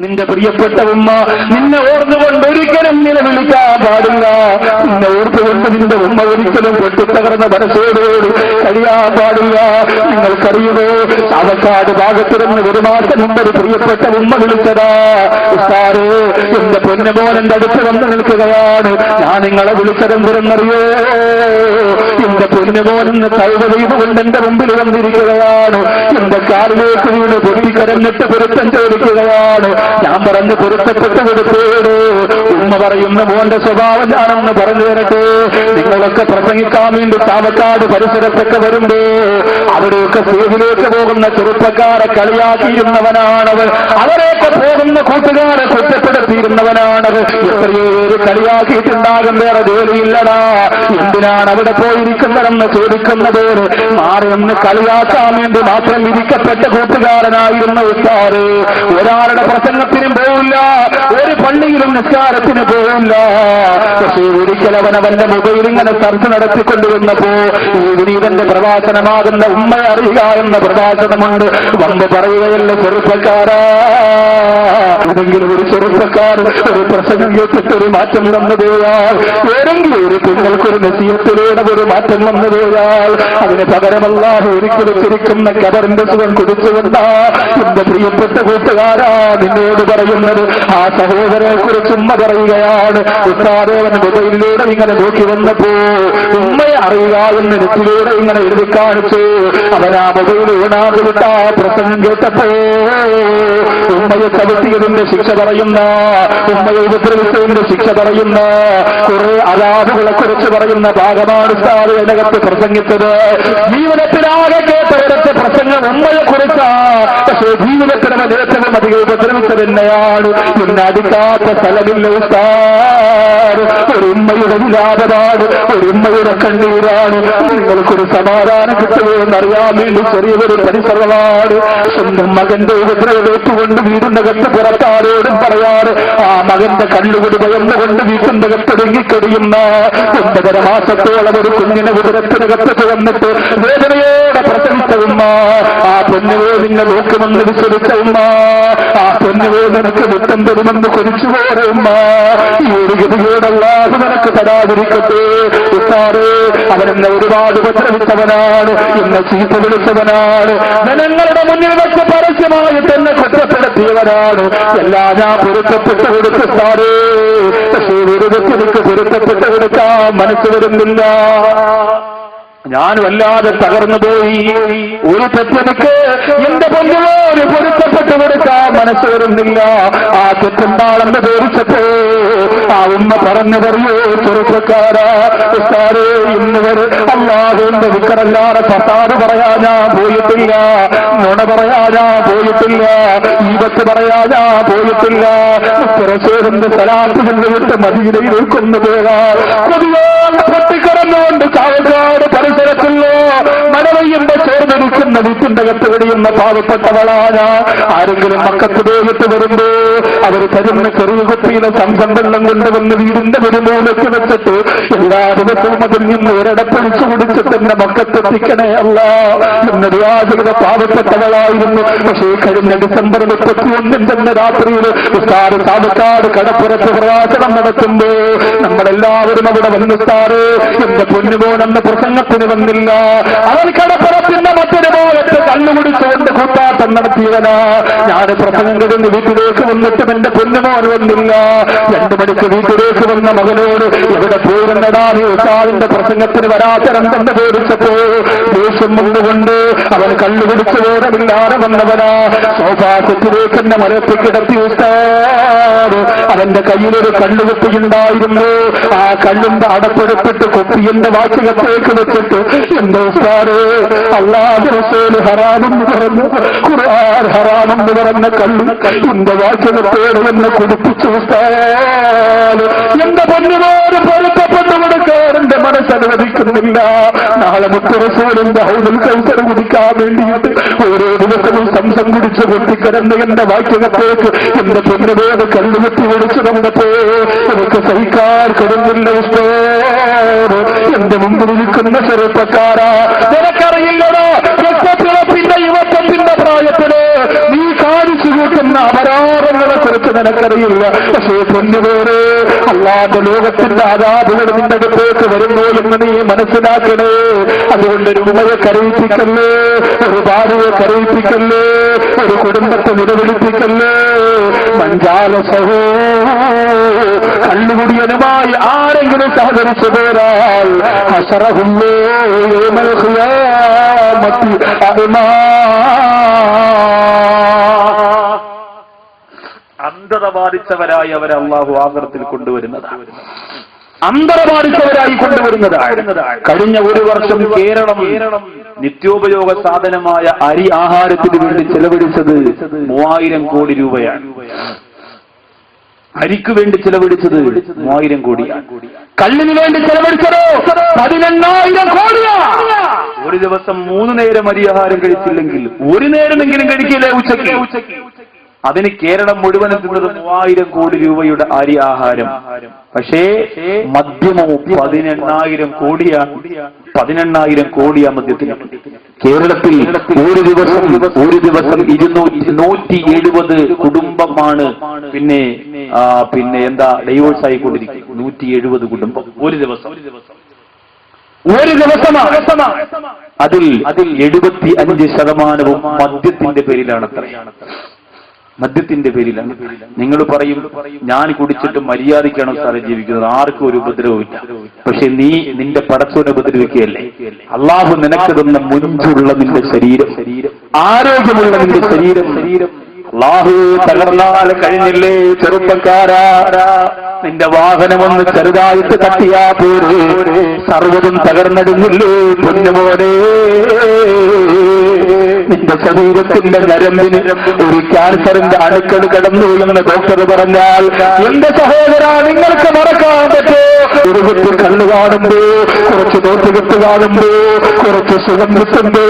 നിന്റെ പ്രിയപ്പെട്ട ഉമ്മ നിന്നെ ഓർന്നുകൊണ്ട് ഒരിക്കലും നിലവിളിക്കാൻ പാടില്ല. നിന്നെ ഓർത്തുകൊണ്ട് നിന്റെ ഉമ്മ ഒരിക്കലും പൊട്ടിത്തകർന്ന മനസ്സോടോട് കഴിയാൻ പാടില്ല. നിങ്ങൾക്കറിയുമോ, ചാവക്കാട് ഭാഗത്തിരുന്ന് ഒരു മാസം മുമ്പ് ഒരു പ്രിയപ്പെട്ട ഉമ്മ വിളിച്ചതാ, ഉസ്താദേ എന്റെ പൊന്നുമോൻ എന്റെ അടുത്ത് വന്ന് നിൽക്കുകയാണ്, ഞാൻ നിങ്ങളെ വിളിച്ചതെന്തിരെന്നറിയോ, എന്റെ പൊന്നുമോൻ ഇന്ന് തൗബ ചെയ്തുകൊണ്ട് എന്റെ മുമ്പിൽ വന്നിരിക്കുകയാണ്, എന്റെ കാലിലേക്ക് വീണ് പൊട്ടിക്കരഞ്ഞിട്ട് പൊരുത്തം ചോദിക്കുകയാണ്. ഞാൻ പറഞ്ഞ് പൊരുത്തപ്പെട്ട് കൊടുത്തേടോ. ഉമ്മ പറയുന്ന മോന്റെ സ്വഭാവം ഞാനെന്ന് പറഞ്ഞു തരട്ടെ. നിങ്ങളൊക്കെ പ്രസംഗിക്കാൻ വേണ്ടി ചാവക്കാട് പരിസരത്തൊക്കെ വരുമ്പോ അവിടെയൊക്കെ സ്റ്റേജിലേക്ക് പോകുന്ന ചെറുപ്പക്കാരെ കളിയാക്കിയിരുന്നവനാണവർ, അവരെയൊക്കെ പോകുന്ന കൂട്ടുകാരെ കുറ്റപ്പെടുത്തിയിരുന്നവനാണവർ. എത്രയോ പേര് കളിയാക്കിയിട്ടുണ്ടാകും, വേറെ ജോലിയില്ലടാ, എന്തിനാണ് അവിടെ പോയിരിക്കുന്നതെന്ന് ചോദിക്കുന്നത് മാറിയൊന്ന് കളിയാക്കാൻ വേണ്ടി മാത്രം വിധിക്കപ്പെട്ട കൂട്ടുകാരനായിരുന്ന ഉസ്താദ്. ഒരാളുടെ പ്രസംഗത്തിനും പോവില്ല, ഒരു പള്ളിയിലും നിസ്കാരത്തിന് പോവില്ല. പക്ഷേ ഒരിക്കൽ അവനവന്റെ മൊബൈൽ ഇങ്ങനെ ചർച്ച നടത്തിക്കൊണ്ടുവന്നപ്പോ ഈ വിനീതന്റെ പ്രഭാഷണമാകുന്ന ഉമ്മയെ അറിയുക എന്ന പ്രഭാഷണമുണ്ട്. വന്ന് പറയുകയല്ല, ചെറുപ്പക്കാരാ, ഏതെങ്കിലും ഒരു ചെറുപ്പക്കാർ ഒരു പ്രസംഗം കേട്ടിട്ട് ഒരു മാറ്റം വന്നു പോയാൽ, ഏതെങ്കിലും ഒരു കുഞ്ഞുങ്ങൾക്കൊരു നസീഹത്തിലൂടെ ഒരു മാറ്റം വന്നു പോയാൽ അതിന് പകരമല്ലാതെ ഒരിക്കലും ചിരിക്കുന്ന കബറിന്റെ സുഖം കുടിച്ചുകൊണ്ടാ എന്റെ പ്രിയപ്പെട്ട കൂട്ടുകാരാ നിന്നോട് പറയുന്നത്. ആ സഹോദരനെ കുറിച്ച് ഉമ്മ പറയുകയാണ്, ഉസ്താദേവൻ മൊബൈലിലൂടെ ഇങ്ങനെ നോക്കി വന്നപ്പോ ഉമ്മയെ അറിയുക എന്ന് നെറ്റിലൂടെ ഇങ്ങനെ എഴുതി കാണിച്ചു. അവൻ ആ മൊബൈൽ ഓണാക്കി വിട്ട പ്രസംഗം കേട്ടപ്പോ ഉമ്മയെ ചവിട്ടിയതിന്റെ ശിക്ഷ പറയുന്ന, ഉമ്മയെ ഉപദ്രവിച്ചതിന്റെ ശിക്ഷ പറയുന്ന കുറെ അലാബുകളെ കുറിച്ച് പറയുന്ന ഭാഗമാണ് സ്ഥാപനകത്ത് പ്രസംഗിച്ചത്. ജീവിതത്തിലാകെ കേട്ട ഒരൊറ്റ പ്രസംഗം ഉമ്മയെ കുറിച്ചാ. പക്ഷേ ജീവിതത്തിനെ ഏറ്റവും അധികം ഉപദ്രവിച്ചത് തന്നെയാണ്. ഇന്ന് അടിക്കാത്ത സ്ഥലമില്ല ഉസ്താദ്. ഒരു ഉമ്മയുടെ വിലാപമാണ്, ഒരു ഉമ്മയുടെ കണ്ണീരാണ്. നിങ്ങൾക്കൊരു സമാധാനം കിട്ടുമെന്നറിയാൻ വേണ്ടി ചെറിയൊരു പരിസരമാണ്. സ്വന്തം മകന്റെ ഉപദ്രവേറ്റുകൊണ്ട് വീടിന്റെ കത്ത് പുറത്താരോടും പറയാറ്, ആ മകന്റെ കണ്ണുകൂടി ഭയന്നുകൊണ്ട് വീട്ടിന്റെ കത്തൊടുങ്ങിക്കടിയുന്ന 9.5 മാസത്തോളം ഒരു കുഞ്ഞിനെ ഉദരത്തിനകത്ത് തുറന്നിട്ട് വേദനയോടെ പ്രസവിച്ച ഉമ്മ, ആ പൊന്നുവേ നിന്നെ നോക്കുമെന്ന് വിശ്വസിച്ച ഉമ്മ, ആ പൊന്നുവേ നിനക്ക് മുത്തം തരുമെന്ന് കൊതിച്ചുപോയ ഉമ്മ, ഈ ഒരു ഗതികേടല്ലാതെ നിനക്ക് തരാതിരിക്കട്ടെ. ഉസ്താദേ, അവനെന്നെ ഒരുപാട് ഉപദ്രവിച്ചവനാണ്, എന്നെ ചീത്ത വിളിച്ചവനാണ്, ജനങ്ങളുടെ മുന്നിൽ വെച്ച് പരസ്യമായി തന്നെ കുറ്റപ്പെടുത്തിയവനാണ്. എല്ലാം ഞാൻ പൊരുത്തപ്പെട്ട് കൊടുത്ത് ഉസ്താദേ, പക്ഷേ ഒരു വ്യക്തിക്ക് പൊരുത്തപ്പെട്ട് കൊടുക്കാൻ മനസ്സ് വരുന്നില്ല. ഞാൻ വല്ലാതെ തകർന്നു പോയി. ഒരു തെറ്റെനിക്ക് എന്റെ പൊന്നുപോലെ പൊരുത്തപ്പെട്ട് കൊടുക്കാൻ മനസ്സ് വരുന്നില്ല. ആ തെറ്റെന്താണെന്ന് ചോദിച്ചപ്പോ ആ ഉമ്മ പറഞ്ഞു പറയൂ, ചെറുപ്പക്കാരാ ഉസ്താദേ, ഇന്ന് വരെ അല്ലാഹുവിന്റെ വിക്കറല്ലാതെ ഫസാദ് പറയാൻ ഞാൻ പോയിട്ടില്ല, നുണ പറയാൻ ഞാൻ പോയിട്ടില്ല, ഈബത്ത് പറയാൻ ഞാൻ പോയിട്ടില്ല. റസൂലിന്റെ സലാത്ത് വിട്ട് മദീനയിൽ കൊണ്ടുപോകാൻ പൊട്ടിക്കറന്നുകൊണ്ട് ചാവക്കാട് പരിസരത്തുള്ളോ മഴ പെയ്യുമ്പോ ചേർന്നിരിക്കുന്ന വീട്ടിന്റെ കത്ത് വെടിയുന്ന പാവപ്പെട്ടവളാണ്. ആരെങ്കിലും മക്കത്ത് പോയിട്ട് വരുമ്പോ അവർ തരുന്ന ചെറിയ കുപ്പിയിലെ സംസം വെള്ളം കൊണ്ടുവന്ന് വീടിന്റെ ഒരു മൂലയ്ക്ക് വെച്ചിട്ട് എല്ലാ ദിവസവും അതിൽ നിന്ന് ഒരിടപ്പഴിച്ചു കുടിച്ചിട്ട് എന്റെ മക്കത്തെത്തിക്കണേ അല്ല എന്നത് യാചക പാവപ്പെട്ടവളായിരുന്നു. പക്ഷേ കഴിഞ്ഞ ഡിസംബർ 31 രാത്രിയിൽ ഉസ്താദ് ചാവക്കാട് കടപ്പുറത്ത് പ്രവാചനം നടത്തുമ്പോ നമ്മളെല്ലാവരും അവിടെ വന്നു. ഉസ്താദ് എന്റെ പൊന്നുമോനെന്ന പ്രസംഗത്തിന് വന്നില്ല, അവൻ കടപ്പുറത്തിന്റെ മറ്റൊരു ഭാഗത്ത് കണ്ണുകുടിച്ചുകൊണ്ട് കൂട്ടാട്ടം നടത്തിയവനാ. ഞാൻ പ്രസംഗം കഴിഞ്ഞ് വീട്ടിലേക്ക് വന്നിട്ടും എന്റെ പൊന്നുമോൻ വന്നില്ല. 2 മണിക്ക് വീട്ടിലേക്ക് വന്ന മകനോട് എവിടെ പോയിരുന്നടാ നീ ഉസ്താദിന്റെ പ്രസംഗത്തിന് വരാത്തരണ്ടെന്ന് ചോദിച്ചപ്പോ ദേഷ്യം വന്നുകൊണ്ട് അവൻ കണ്ണുകുടിച്ച് ബോധമില്ലാതെ വന്നവനാ. സോഫാ സെറ്റിലേക്ക് എന്നെ മരത്തിൽ കിടത്തി ഉസ്താദ്. അവന്റെ കയ്യിലൊരു കണ്ണുകുപ്പിയുണ്ടായിരുന്നു. ആ കണ്ണിന്റെ അടപ്പെടുത്തിട്ട് കുപ്പിന്റെ വാചകത്തേക്ക് വെച്ചിട്ട് എന്റെ ഉസ്താദ് അല്ലാഹു റസൂൽ ഹറാമെന്ന് പറഞ്ഞു, ഖുർആൻ ഹറാമെന്ന് പറഞ്ഞ കള്ളു എന്റെ വാചകത്തോട് എന്നെ കുടിപ്പിച്ചു ഉസ്താദ്. എന്റെ പൊന്നുപോല് പൊരുത്തപ്പെട്ടു കൊടുക്കാൻ എന്റെ മനസ്സനുവദിക്കുന്നില്ല. നാളെ മുത്ത് റസൂലിന്റെ ഹൗദുൽ കൗസർ കുടിക്കാൻ വേണ്ടിയിട്ട് ഓരോ ദിവസവും സംസം കുടിച്ച് പൊട്ടിക്കരന്ന് എന്റെ വാക്യത്തേക്ക് എന്റെ പൊന്നുപോല് കല്ലുകുത്തി ഒടിച്ചു കണ്ടപ്പോ എനിക്ക് സഹിക്കാൻ കഴിയുന്നില്ല ഉസ്താദ്. എന്റെ മുമ്പിൽ നിൽക്കുന്ന ചെറുപ്പക്കാരാ, നിനക്കറിയില്ലടോ രക്തത്തിളപ്പിന്റെ യുവത്വത്തിന്റെ പ്രായത്തില് നീ കാണിച്ചു കൂട്ടുന്ന ചെയ്യുന്ന അപരാധങ്ങളെ കുറിച്ച് നിനക്കറിയില്ല. പക്ഷേ പൊന്നുപോരെ, അല്ലാതെ ലോകത്തിന്റെ ആരാധകൾ നിന്റെ അടുത്തേക്ക് വരുന്നു എന്ന് നീ മനസ്സിലാക്കണേ. അതുകൊണ്ട് ഒരു ഉമ്മയെ കരയിപ്പിക്കല്ലേ, ഒരു ഭാര്യയെ കരയിപ്പിക്കല്ലേ, ഒരു കുടുംബത്തെ നിലവിളിപ്പിക്കല്ലേ. മഞ്ചാല സഹോ കള്ളുകുടിയനുമായി ആരെങ്കിലും സഹകരിച്ചു പോരാൽ ഹസറഹുല്ലോ അന്ധത ബാധിച്ചവരായി അവരെ അള്ളാഹു ആഖിറത്തിൽ കൊണ്ടുവരുന്നതാണ്. അന്ധത ബാധിച്ചവരായി കൊണ്ടുവരുന്നതാണ്. കഴിഞ്ഞ ഒരു വർഷം കേരളം നിത്യോപയോഗ സാധനമായ അരി ആഹാരത്തിന് വേണ്ടി ചെലവഴിച്ചത് 3000 കോടി രൂപയാണ്. അരിക്ക് വേണ്ടി ചെലവഴിച്ചത് 3000 കോടിയാണ്. കള്ളിന് വേണ്ടി ചെലവഴിച്ചതോ 18,000 കോടിയാണ്. ഒരു ദിവസം 3 നേരം അരി ആഹാരം കഴിച്ചില്ലെങ്കിൽ ഒരു നേരമെങ്കിലും കഴിക്കില്ലേ ഉച്ചയ്ക്ക്. അതിന് കേരളം മുഴുവൻ എത്തുന്നത് 3000 കോടി രൂപയുടെ അരി ആഹാരം. പക്ഷേ മദ്യമോ 18,000 കോടിയാണ്. 18,000 കോടിയാ മദ്യത്തിന്. കേരളത്തിൽ ഒരു ദിവസം 170 കുടുംബമാണ് പിന്നെ എന്താ ഡൈവോഴ്സ് ആയിക്കൊണ്ടിരിക്കും. 170 കുടുംബം ഒരു ദിവസം. അതിൽ 75% മദ്യത്തിന്റെ പേരിലാണ്. മദ്യത്തിന്റെ പേരിലാണ്. നിങ്ങൾ പറയും ഞാൻ കുടിച്ചിട്ട് മര്യാദയ്ക്കാണോ സാറേ ജീവിക്കുന്നത്, ആർക്കും ഒരു ഉപദ്രവമില്ല. പക്ഷെ നീ നിന്റെ പടച്ചോനെ ഉപദ്രവിക്കുകയല്ലേ. അള്ളാഹു നിനക്ക് തന്ന മുഞ്ചുള്ള നിന്റെ ശരീരം, ആരോഗ്യമുള്ള നിന്റെ ശരീരം അള്ളാഹു തകർന്നാൽ കഴിഞ്ഞില്ലേ ചെറുപ്പക്കാരാ. നിന്റെ വാഹനമൊന്ന് ചെറുതായിട്ട് തട്ടിയാ പോരെ, സർവ്വതും തകർന്നടിഞ്ഞില്ലേ പൊന്നുമോനെ. നിന്റെ ശരീരത്തിന്റെ നരമ്പിന് ഒരു ക്യാൻസറിന്റെ അണുക്കൾ കടന്നു എന്ന് ഡോക്ടർ പറഞ്ഞാൽ എന്റെ സഹോദര നിങ്ങൾക്ക് മറക്കാൻ പറ്റോ? ഒരു കുട്ടി കണ്ണു കാണുമ്പോ, കുറച്ച് നോട്ടുകെട്ട് കാണുമ്പോ, കുറച്ച് സുഖം കിട്ടുമ്പോ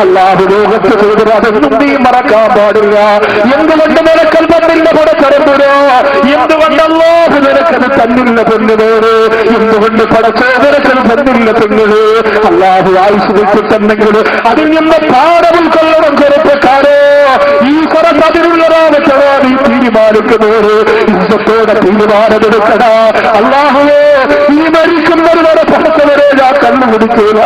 അല്ലാതെ ലോകത്ത് ചെയ്തത് അതൊന്നും നീ മറക്കാൻ പാടില്ല. എന്തുകൊണ്ട് നിനക്കൽ തന്നില്ല പടച്ചറമ്പുരോ? എന്തുകൊണ്ടല്ലോ നിനക്കത് തന്നില്ല പെണ്ണുപോര്? എന്തുകൊണ്ട് പടച്ചോ നിനക്കൽ തന്നില്ല പെണ്ണുകള്? അല്ലാതെ ആയുസ് വെച്ചിട്ടുണ്ടെങ്കിൽ അതിൽ നിന്ന് പാഠം കൊള്ളണം ചെറുപ്പക്കാരോ. ഈ കുറച്ച് അതിനുള്ളതാവറ്റോ നീ തീരുമാനിക്കുന്നവര് ഇന്നത്തോടെ തീരുമാനമെടുക്കണ. അല്ലാഹുവേ ഈ മരിക്കുന്നവർ വരെ പടച്ചവരെ ഞാൻ കണ്ണുപിടിക്കില്ല.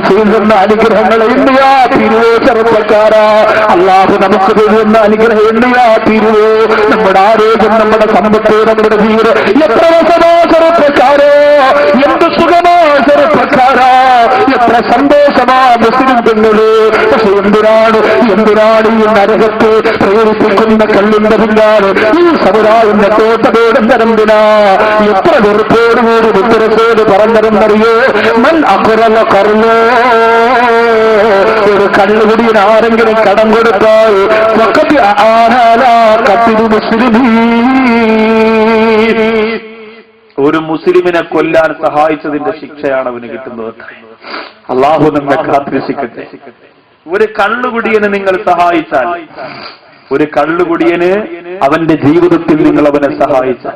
ചെയ്യുന്ന അനുഗ്രഹങ്ങൾ എണ്ണിയാ തീരുവോ ചെറുപ്പക്കാരാ? അല്ലാഹു നമുക്ക് തരുന്ന അനുഗ്രഹം എണ്ണിയാ തീരുവോ? നമ്മുടെ ആരോഗ്യം, നമ്മുടെ സമ്പത്ത്, നമ്മുടെ വീട് എത്ര വശമാ ചെറുപ്പക്കാരോ? എന്ത് സുഖമാ ചെറുപ്പക്കാരാ? എത്ര സന്തോഷമാ മുസ്ലിം പെണ്ണുകള്. പക്ഷെ എന്തിനാണ് ഈ നരകത്തെ പ്രേരിപ്പിക്കുന്ന കള്ളിന്റെ പിന്നാലെ ഈ സമുദായന്റെ തോട്ടതോടെന്തരന്തിനാ? എത്ര വെറുപ്പോടുകൂടി മുത്തരസോട് പറഞ്ഞതെന്നറിയോ? മൻ അഖറല കർലോ, ഒരു കള്ളുകുടിയിൽ ആരെങ്കിലും കടം കൊടുത്താൽ ഒരു മുസ്ലിമിനെ കൊല്ലാൻ സഹായിച്ചതിന്റെ ശിക്ഷയാണ് അവന് കിട്ടുന്നത്. അള്ളാഹു നമ്മെ കാത്തിരക്ഷിക്കട്ടെ. ഒരു കള്ളുകുടിയനെ നിങ്ങൾ സഹായിച്ചാൽ, ഒരു കള്ളുകുടിയന് അവന്റെ ജീവിതത്തിൽ നിങ്ങൾ അവനെ സഹായിച്ചാൽ,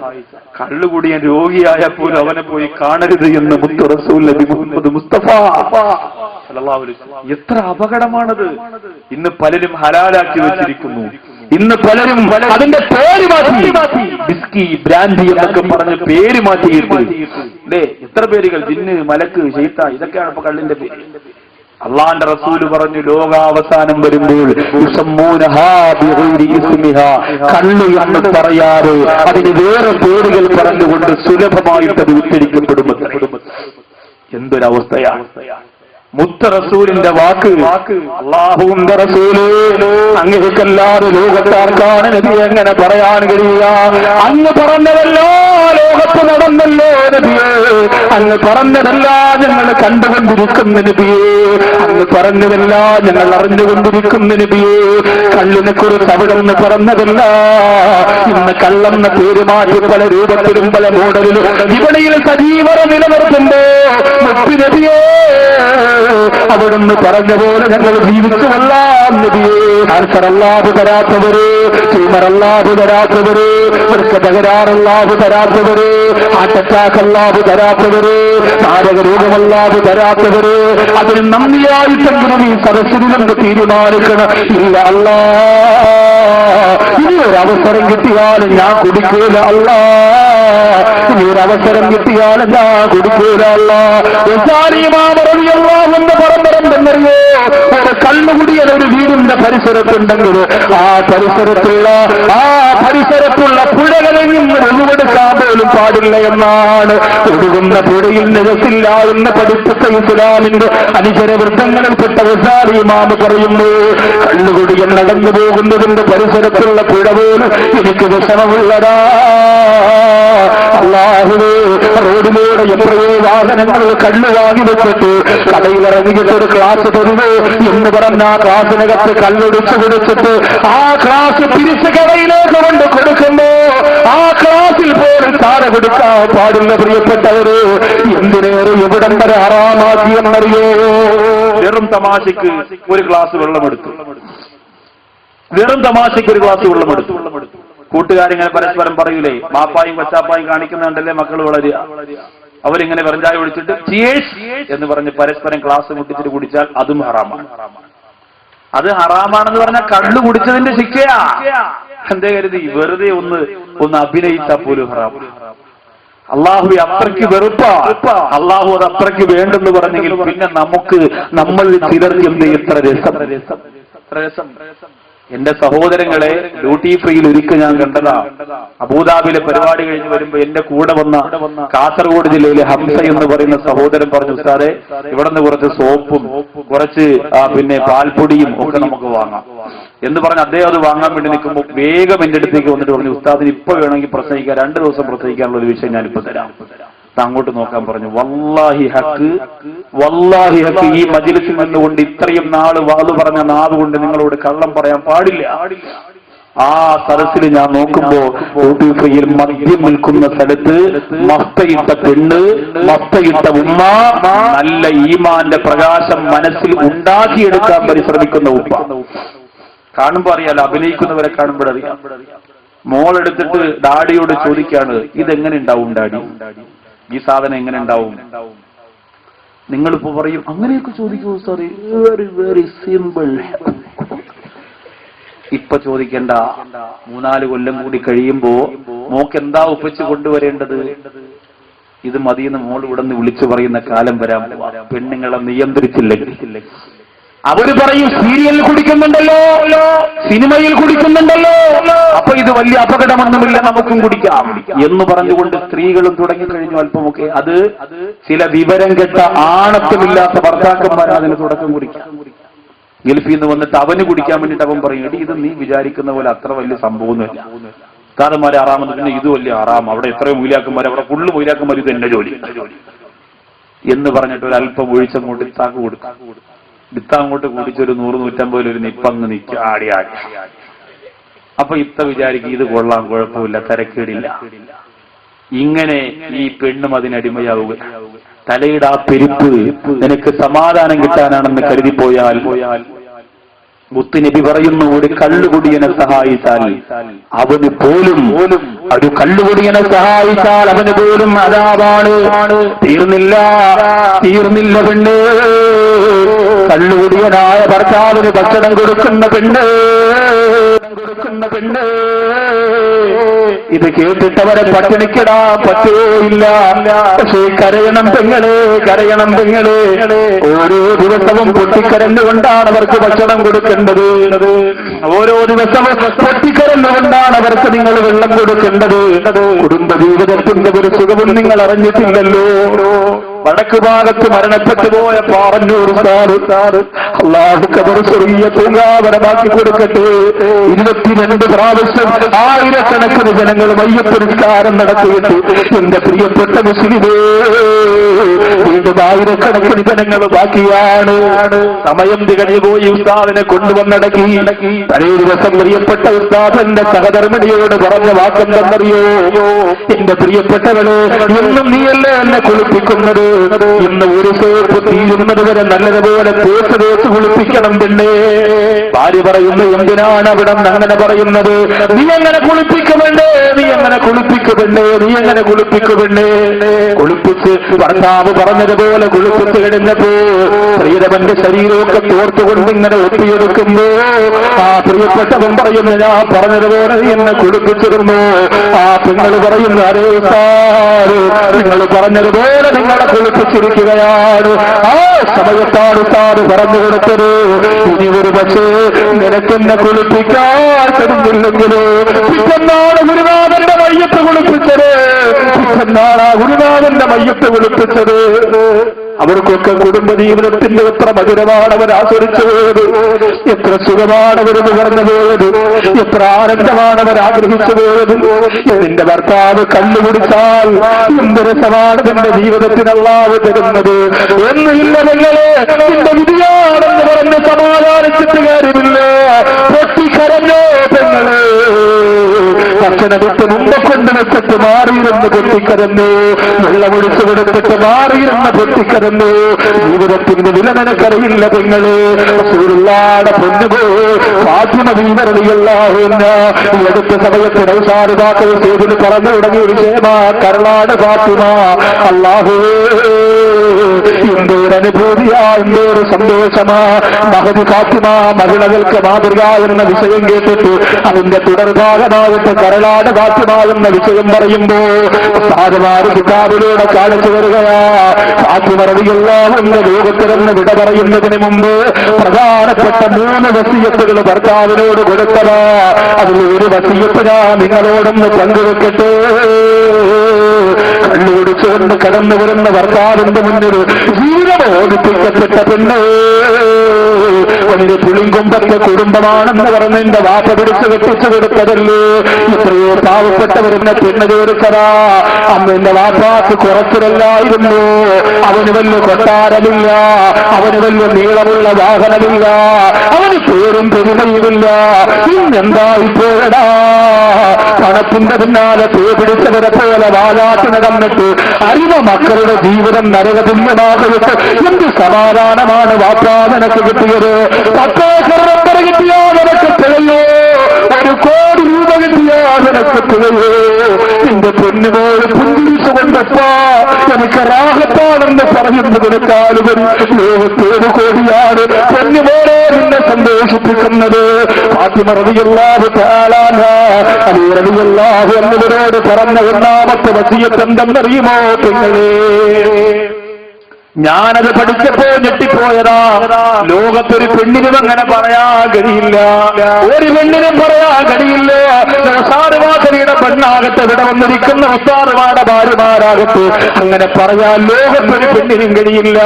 കള്ളുകുടിയൻ രോഗിയായപ്പോൾ അവനെ പോയി കാണരുത് എന്ന് മുത്തു റസൂൽ നബി മുഹമ്മദ് മുസ്തഫ സല്ലല്ലാഹു അലൈഹി വസല്ലം. എത്ര അപകടമാണത്! ഇന്ന് പലരും ഹലാലാക്കി വെച്ചിരിക്കുന്നു. ഇന്ന് പലരും അതിന്റെ പേര് മാറ്റി വിസ്കി, ബ്രാൻഡി എന്നൊക്കെ പറഞ്ഞ് പേര് മാറ്റിയിട്ട് അല്ലേ? എത്ര പേരുകൾ, ജിന്ന്, മലക്ക്, ശൈത്താൻ, ഇതൊക്കെയാണ് ഇപ്പൊ കള്ളിന്റെ പേര്. അള്ളാന്റെ റസൂല് പറഞ്ഞു, ലോകാവസാനം വരുമ്പോൾ കള്ള് എന്ന് പറയാതെ അതിന് വേറെ പേരുകൾ പറഞ്ഞുകൊണ്ട് സുലഭമായിട്ട് അത് ഉച്ചരിക്കപ്പെടുമെന്ന്. എന്തൊരവസ്ഥയാണ്! മുത്ത റസൂലിന്റെ വാക്ക്, അല്ലാഹുവിന്റെ റസൂല്, അങ്ങേക്കല്ലാതെ ലോകത്താർക്കാണ് നബി എങ്ങനെ പറയാൻ കഴിയുക? അങ്ങ് പറഞ്ഞതല്ലോ ലോകത്ത് നടന്നല്ലോ നബിയേ, അങ്ങ് പറഞ്ഞതല്ല ഞങ്ങൾ കണ്ടുകൊണ്ടിരിക്കുന്ന നബിയേ, അങ്ങ് പറഞ്ഞതല്ല ഞങ്ങൾ അറിഞ്ഞുകൊണ്ടിരിക്കുന്ന നബിയേ. കള്ളിനെ കുറിച്ച് അവിടെ നിന്ന് പറഞ്ഞതല്ല. ഇന്ന് കള്ളെന്ന പേര് മാറ്റി പല രൂപത്തിലും പല മോഡലിലും വിപണിയിൽ സജീവത നിലനിർത്തുമ്പോ മുത്ത് നബിയേ അവിടുന്ന് പറഞ്ഞ പോലെ ഞങ്ങൾ ജീവിച്ചു കൊള്ളാം നബിയേ. ക്യാൻസർ അല്ലാഹു തരാത്തവര്, ട്യൂമർ അല്ലാഹു തരാത്തവര്, തകരാറല്ലാഹു തരാത്തവര്, ഹാർട്ട് അറ്റാക്ക് അല്ലാഹു തരാത്തവര്, മാരക രോഗമല്ലാഹു തരാത്തവര്, അതിന് നന്ദിയായിട്ടെങ്കിലും ഈ സദസ്സിൽ നമുക്ക് തീരുമാനിക്കണം. ഇല്ല അല്ലാ, ഇനി ഒരു അവസരം കിട്ടിയാലും ഞാൻ കുടിക്കൂല അല്ലാ, ഇനി ഒരു അവസരം കിട്ടിയാലും ഞാൻ കുടിക്കൂല അല്ലാ. എന്ന് പറഞ്ഞെന്നറിയോ, ഒരു കള്ളുകുടിയൻ ഒരു വീടിന്റെ പരിസരത്തുണ്ടെങ്കിൽ ആ പരിസരത്തുള്ള പുഴകളിൽ നിന്ന് ഒഴിവെടുക്കാൻ പോലും പാടില്ല എന്നാണ്. ഒഴുകുന്ന പുഴയിൽ നിരസില്ല എന്ന് പഠിപ്പിച്ച ഇസ്ലാമിന്റെ അനുചരവൃത്തങ്ങളിൽപ്പെട്ട ഗസാലി ഇമാം പറയുന്നു, കള്ളുകുടിയൻ നടന്നു പോകുന്നതിന്റെ പരിസരത്തുള്ള പുഴ പോലും എനിക്ക് വിഷമമുള്ളതാ. അല്ലാഹുവേ, റോഡിലൂടെ എത്രയോ വാഹനങ്ങൾ കള്ളു വാങ്ങി വെച്ചിട്ട് കടയിലിറങ്ങിയിട്ട് ഒരു ക്ലാസ് തരുന്നു എന്ന് പറഞ്ഞ ആ ക്ലാസ്സിനകത്ത് കല്ലൊടിച്ചു കൊടുത്തിട്ട് ആ ക്ലാസ് തിരിച്ച് കടയിലേക്ക് കൊണ്ട് കൊടുക്കുമ്പോ ആ ക്ലാസ്സിൽ പോലും താഴെ കൊടുക്കാൻ പാടില്ല. പ്രിയപ്പെട്ടവര്, എന്തിനേറെ എവിടം വരെ ഹറാമാക്കിയെന്നറിയോ? വെറും തമാശയ്ക്ക് ഒരു ഗ്ലാസ് വെള്ളമെടുത്തു, വെറും തമാശയ്ക്ക് ഒരു ഗ്ലാസ് വെള്ളമെടുത്തു. കൂട്ടുകാരിങ്ങനെ പരസ്പരം പറയൂലേ, മാപ്പായും കൊച്ചാപ്പായും കാണിക്കുന്നുണ്ടല്ലേ മക്കൾ വളരുക. അവരിങ്ങനെ വെറുഞ്ചായ ഒഴിച്ചിട്ട് ചിയേഴ്സ് എന്ന് പറഞ്ഞ് പരസ്പരം ഗ്ലാസ് മുട്ടിച്ചിട്ട് കുടിച്ചാൽ അതും ഹറാമാണ്. അത് ഹറാമാണെന്ന് പറഞ്ഞാൽ കള്ളു കുടിച്ചതിന്റെ ശിക്ഷയാ. എന്തേ കരുതി വെറുതെ ഒന്ന് അഭിനയിച്ചാൽ പോലും ഹറാം. അള്ളാഹു അത്രയ്ക്ക് വെറുപ്പാ, അള്ളാഹു അത് അത്രയ്ക്ക് വേണ്ടെന്ന് പറഞ്ഞെങ്കിൽ പിന്നെ നമ്മൾ ചിലർക്ക് എന്ത് എത്ര രസം. എന്റെ സഹോദരങ്ങളെ, ഡ്യൂട്ടി ഫ്രീയിൽ ഒരിക്കൽ ഞാൻ കണ്ടതാ. അബൂദാബിയിലെ പരിപാടി കഴിഞ്ഞ് വരുമ്പോ എന്റെ കൂടെ വന്ന കാസർഗോഡ് ജില്ലയിലെ ഹംസ എന്ന് പറയുന്ന സഹോദരൻ പറഞ്ഞു, ഉസ്താദെ ഇവിടെ നിന്ന് കുറച്ച് സോപ്പും കുറച്ച് പിന്നെ പാൽപ്പൊടിയും ഒക്കെ നമുക്ക് വാങ്ങാം എന്ന് പറഞ്ഞ് അദ്ദേഹം അത് വാങ്ങാൻ വേണ്ടി നിൽക്കുമ്പോൾ വേഗം എന്റെ അടുത്തേക്ക് വന്നിട്ട് പറഞ്ഞു, ഉസ്താദിന് ഇപ്പൊ വേണമെങ്കിൽ പ്രസംഗിക്കാൻ 2 ദിവസം പ്രസംഗിക്കാനുള്ള ഒരു വിഷയം ഞാനിപ്പോ തരാം, അങ്ങോട്ട് നോക്കാൻ പറഞ്ഞു. വല്ലാഹി ഹക്ക് ഈ മജ്‌ലിസിൽ നിന്നുകൊണ്ട് ഇത്രയും നാള് വാതു പറഞ്ഞ നാവ് കൊണ്ട് നിങ്ങളോട് കള്ളം പറയാൻ പാടില്ല. ആ സദസ്സിൽ ഞാൻ നോക്കുമ്പോ ഡ്യൂട്ടി ഫ്രീയിൽ മദ്യം നിൽക്കുന്ന സ്ഥലത്ത് മസ്തയിട്ട പെണ്ണ്, മസ്തയിട്ട ഉമ്മ, നല്ല ഈമാന്റെ പ്രകാശം മനസ്സിൽ ഉണ്ടാക്കിയെടുക്കാൻ പരിശ്രമിക്കുന്ന ഉപ്പ. കാണുമ്പോ അറിയാലോ, അഭിനയിക്കുന്നവരെ കാണുമ്പോഴറിയാം. മോളെടുത്തിട്ട് ഡാഡിയോട് ചോദിക്കാണ്, ഇതെങ്ങനെ ഉണ്ടാവും ഡാഡി, ഈ സാധനം എങ്ങനെ ഉണ്ടാവും? നിങ്ങളിപ്പോ പറയും അങ്ങനെയൊക്കെ ചോദിക്കൂ സാറി, വെരി വെരി സിമ്പിൾ. ഇപ്പൊ ചോദിക്കണ്ട, 3-4 കൊല്ലം കൂടി കഴിയുമ്പോ മോക്ക് എന്താ ഒപ്പിച്ച് കൊണ്ടുവരേണ്ടത്? ഇത് മതിയെന്ന് മോൾ ഇവിടെ നിന്ന് വിളിച്ചു പറയുന്ന കാലം വരാൻ പോവാ. പെണ്ണുങ്ങളെ നിയന്ത്രിച്ചില്ലെങ്കിൽ അവര് പറയും സീരിയലിൽ കുടിക്കുന്നുണ്ടല്ലോ, സിനിമയിൽ കുടിക്കുന്നുണ്ടല്ലോ, അപ്പൊ ഇത് വലിയ അപകടമൊന്നുമില്ല, നമുക്കും കുടിക്കാം എന്ന് പറഞ്ഞുകൊണ്ട് സ്ത്രീകളും തുടങ്ങിക്കഴിഞ്ഞു. അല്പമൊക്കെ അത് ചില വിവരം കെട്ട ആണത്വമില്ലാത്ത ഭർത്താക്കന്മാർ അതിന് തുടക്കം കുടിക്കാം. ഗൾഫിൽ നിന്ന് വന്നിട്ട് അവന് കുടിക്കാൻ വേണ്ടിയിട്ട് അവൻ പറയും, എടി ഇത് നീ വിചാരിക്കുന്ന പോലെ അത്ര വലിയ സംഭവമൊന്നുമില്ല, കാതന്മാരെ ആറാമെന്ന് പിന്നെ ഇത് വലിയ ആറാം, അവിടെ എത്രയോ മൂലാക്കന്മാർ, അവിടെ ഫുള്ള് മൂലാക്കന്മാർ, ഇത് എന്നെ ജോലി എന്ന് പറഞ്ഞിട്ട് ഒരു അല്പം ഒഴിച്ചങ്ങോട്ട് ഇത്താക്ക് കൊടുക്കാം. ഇത്തങ്ങോട്ട് കുടിച്ചൊരു 100-150 ഒരു നിപ്പങ്ങ് നിൽക്കുക, ആടി. അപ്പൊ ഇത്ത വിചാരിക്കും ഇത് കൊള്ളാം, കുഴപ്പമില്ല, തരക്കേടില്ല. ഇങ്ങനെ ഈ പെണ്ണും അതിനടിമയാവുക. തലയുടെ ആ പെരുപ്പ് നിനക്ക് സമാധാനം കിട്ടാനാണെന്ന് കരുതിപ്പോയാൽ, മുത്തുനബി പറയുന്നു, ഒരു കള്ളുകുടിയനെ സഹായിച്ചാൽ അവന് പോലും, ഒരു കള്ളുകുടിയനെ സഹായിച്ചാൽ അവന് പോലും അദാബാണ്. തീർന്നില്ല പെണ്ണ്, കള്ളുകുടിയനായ ഭർത്താവിന് ഭക്ഷണം കൊടുക്കുന്ന പെണ്ണ്. ഇത് കേട്ടിട്ടവരെ പട്ടിണിക്കിടാൻ പറ്റുകയില്ല. പക്ഷേ കരയണം പെങ്ങളെ. ഓരോ ദിവസവും പൊട്ടിക്കരഞ്ഞുകൊണ്ടാണ് അവർക്ക് ഭക്ഷണം കൊടുക്കേണ്ടത്. ഓരോ ദിവസവും പൊട്ടിക്കരഞ്ഞുകൊണ്ടാണ് അവർക്ക് നിങ്ങൾ വെള്ളം കൊടുക്കേണ്ടത്. കുടുംബജീവിതത്തിന്റെ ഒരു സുഖവും നിങ്ങൾ അറിഞ്ഞിട്ടില്ലല്ലോ. വടക്ക് ഭാഗത്ത് മരണപ്പെട്ടു പോയ പാറന്നൂർ സാറ് അല്ലാഹു ഖബർ സ്വർഗീയ പൂങ്കാവനമാക്കി കൊടുക്കട്ടെ. 22 പ്രാവശ്യം ആയിരക്കണക്കിന് ജനങ്ങൾ മയ്യത്ത് നിസ്കാരം നടത്തിയിട്ട് എന്റെ പ്രിയപ്പെട്ട മുസ്ലിമേ, വീണ്ടും ആയിരക്കണക്കിന് ജനങ്ങൾ ബാക്കിയാണ്. സമയം തികഞ്ഞു പോയി. ഉസ്താദിനെ കൊണ്ടുവന്നടക്കി. തലേ ദിവസം പ്രിയപ്പെട്ട ഉസ്താദിന്റെ സഹധർമ്മിണിയോട് പറഞ്ഞ വാക്കെന്തെന്നറിയോ? എന്റെ പ്രിയപ്പെട്ടവളെ, എന്നും നീയല്ലേ എന്നെ കുളിപ്പിക്കുന്നത്, ഇന്ന് ഒരു സോപ്പ് തീരുന്നത് വരെ നല്ലതുപോലെ തേച്ച് കുളിപ്പിക്കണം പെണ്ണേ. ഭാര്യ പറയുന്നു, എന്തിനാണ് അവിടെ അങ്ങനെ പറയുന്നത്? നീ എങ്ങനെ കുളിപ്പിക്കുമെണ്ടേ, നീ എങ്ങനെ കുളിപ്പിക്കുമെണ്ടേ, നീ എങ്ങനെ കുളിപ്പിക്കുമെണ്ടേ? കുളിപ്പിച്ച് ഭർത്താവ് പറഞ്ഞതുപോലെ കുളിപ്പിച്ച് കഴിഞ്ഞപ്പോ പ്രിയതമന്റെ ശരീരമൊക്കെ തോർത്തുകൊണ്ട് ഇങ്ങനെ ഒപ്പിയെടുക്കുമ്പോ ആ പ്രിയപ്പെട്ടവൻ പറയുന്നു, ഞാൻ പറഞ്ഞതുപോലെ നീ എന്നെ കുളിപ്പിച്ചിരുന്നു. ആ പെങ്ങൾ പറയുന്നു, അരേ സാറ്, നിങ്ങൾ പറഞ്ഞതുപോലെ നിങ്ങളെ കുളിപ്പിച്ചിരിക്കുകയാണ്. ആ സമയത്താണ് സാറ് പറഞ്ഞു കൊടുത്തത്, ഇനി ഒരു പക്ഷേ നിനക്കെന്നെ കുളിപ്പിക്കാൻ കഴിഞ്ഞില്ലെങ്കിലോ പിറ്റന്നാണ് ഗുരുനാഥന്റെ മയ്യത്ത് കുളിപ്പിച്ചത്, പിറ്റന്നാണ് ആ ഗുരുനാഥന്റെ മയ്യത്ത് കുളിപ്പിച്ചത്. അവർക്കൊക്കെ കുടുംബജീവിതത്തിന്റെ എത്ര മധുരമാണ് അവർ ആസ്വദിച്ചു പോയത്, എത്ര സുഖമാണ് അവർ നുകർന്നു പോയത്, എത്ര ആനന്ദമാണ് അവർ ആഗ്രഹിച്ചു പോയത്. നിന്റെ ഭർത്താവ് കല്ലുകുടിച്ചാൽ എന്ത് രസമാണ് നിന്റെ ജീവിതത്തിന് അല്ലാഹു തരുന്നത് എന്നില്ല. നിങ്ങളെ നിന്റെ വിധിയാണെന്ന് പറഞ്ഞ് സമാധാനിച്ചിട്ട് കാര്യമില്ല. പൊട്ടിക്കരഞ്ഞോ പെങ്ങളെ, ഭക്ഷണത്തെ മുമ്പ് കൊണ്ട് വെച്ചിട്ട് മാറിയിരുന്ന് പൊട്ടിക്കരഞ്ഞു, വെള്ളമൊഴിച്ചു കൊടുത്തിട്ട് മാറിയിരുന്ന് പൊട്ടിക്കരഞ്ഞു. ജീവിതത്തിന്റെ വില നിനക്കറിയില്ല പെങ്ങളെ. റസൂലുള്ളാഹിയുടെ പൊന്നുപോ ഫാത്തിമ ബീവി റളിയല്ലാഹു അൻഹ ഈ അടുത്ത സമയത്ത് നൗസാരിദാക്കൾ സേതിന് പറഞ്ഞു തുടങ്ങിയ വിഷയമാ കരളാട് ഫാത്തിമ. അല്ലാഹുവേ, എന്തൊരനുഭൂതിയാ, എന്തൊരു സന്തോഷമാ. മഹദി ഫാത്തിമ മഹിളകൾക്ക് മാതൃക എന്ന വിഷയം കേട്ടിട്ട് അതിന്റെ തുടർഭാഗമായിട്ട് കരളാട് ഫാത്തിമ എന്ന വിഷയം പറയുമ്പോ സാധുമാര് കിതാബിലൂടെ കാണിച്ചു വരികയാ. ഫാത്തിമ റളിയല്ലാഹു അൻഹ ലോകത്തിലെന്ന് വിട പറയുന്നതിന് മുമ്പ് പ്രധാനപ്പെട്ട 3 വസിയത്തുകൾ ഭർത്താവിനോട് കൊടുത്തതാ. അതിൽ ഒരു വസിയത്ത് ഞാൻ നിങ്ങളോടൊന്ന് പങ്കുവെക്കട്ടെ. കണ്ണുപിടിച്ചുകൊണ്ട് കടന്നു വരുന്ന ഭർത്താവിന്റെ മുന്നിൽ ജീവനോദിപ്പിക്കപ്പെട്ട പെണ്ണ്, ഒരു പുളിങ്കൊമ്പത്തെ കുടുംബമാണെന്ന് പറഞ്ഞ് എന്റെ വാപ്പ പിടിച്ച് കെട്ടിച്ചു കൊടുത്തതല്ലേ. എത്രയോ പാവപ്പെട്ടവരെന്നെ പെണ്ണ് ചോദിച്ചതാ. അന്ന് എന്റെ വാപ്പാക്ക് കുറച്ചിലല്ലായിരുന്നു. അവന് വലിയ കൊട്ടാരമില്ല, അവന് വലിയ നീളമുള്ള വാഹനമില്ല, അവന് പേരും പെരുമയുമില്ല. ഇന്നെന്താ ഇപ്പോഴടാ പണത്തിന്റെ പിന്നാലെ പേ പിടിച്ചവരെ പോലെ വാലാട്ടി നടന്നിട്ട് അറിവ മക്കളുടെ ജീവിതം നരകതുല്യമാകട്ടെ. എന്ത് സമാധാനമാണ് വാപ്പാ നിനക്ക് കിട്ടിയത്? 10 ഏക്കർ റബ്ബർ കിട്ടിയാ നിനക്ക് തികയോ? 1 കോടി രൂപ കിട്ടിയാ നിനക്ക് തികയോ? നിന്റെ പൊന്നുപോലെ പുഞ്ചിരിച്ചുകൊണ്ടപ്പാ എനിക്ക് റാഹത്താണെന്ന് പറയുന്നതിനേക്കാളുപരി ലോകത്തേത് കോടിയാണ് പൊന്നുപോലെ നിന്നെ സന്തോഷിപ്പിക്കുന്നത്. ഫാത്തിമ റളിയല്ലാഹു തആല അലി റളിയല്ലാഹു എന്നിവരോട് പറഞ്ഞ 1ാമത്തെ വസിയത്ത് എന്തെന്നറിയുമോ പെങ്ങളെ? ഞാനത് പഠിച്ചപ്പോ ഞെട്ടിപ്പോയതാ. ലോകത്തൊരു പെണ്ണിനും അങ്ങനെ പറയാൻ കഴിയില്ല, ഒരു പെണ്ണിനും പറയാൻ കഴിയില്ല. ഉസ്താദുമാരുടെ പെണ്ണാകട്ടെ, ഇവിടെ വന്നിരിക്കുന്ന ഉസ്താദുമാരുടെ ഭാര്യമാരാകട്ടെ, അങ്ങനെ പറയാൻ ലോകത്തൊരു പെണ്ണിനും കഴിയില്ല.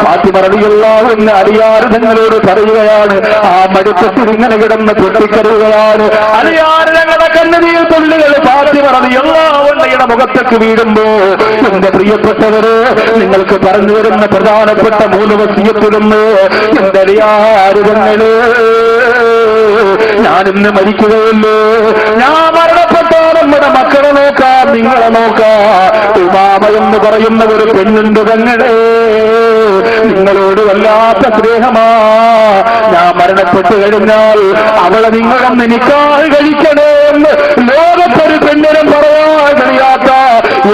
ഫാത്തിമ റളിയല്ലാഹു അൻഹ അലിയാർ ഞങ്ങളോട് പറയുകയാണ്, ആ മടിത്തത്തിൽ ഇങ്ങനെ കിടന്ന് പൊട്ടിക്കരുകയാണ്. അലിയാർ ഞങ്ങളുടെ കണ്ണുനീർ തുള്ളികൾ ഫാത്തിമ റളിയല്ലാഹു അൻഹയുടെ മുഖത്തേക്ക് വീഴുമ്പോ, എന്റെ പ്രിയപ്പെട്ടവര്, നിങ്ങൾക്ക് പറഞ്ഞു വരുന്ന പ്രധാനപ്പെട്ട 3 വസിയത്തിലൊന്ന് എന്റെ അലിയാരുകള്, ഞാനിന്ന് മരിക്കുകയല്ലോ, ഞാൻ മരണപ്പെട്ടോ നമ്മുടെ മക്കളെ നോക്കാം, നിങ്ങളെ നോക്കാം. ഉമാമ എന്ന് പറയുന്ന ഒരു പെണ്ണുണ്ട് പെങ്ങളെ, നിങ്ങളോട് വല്ലാത്ത സ്നേഹമാ. ഞാൻ മരണപ്പെട്ടു കഴിഞ്ഞാൽ അവളെ നിങ്ങളൊന്ന് നിക്കാഹ് കഴിക്കണേ എന്ന് ലോകത്തൊരു പെണ്ണിനും പറയാൻ കഴിയാത്ത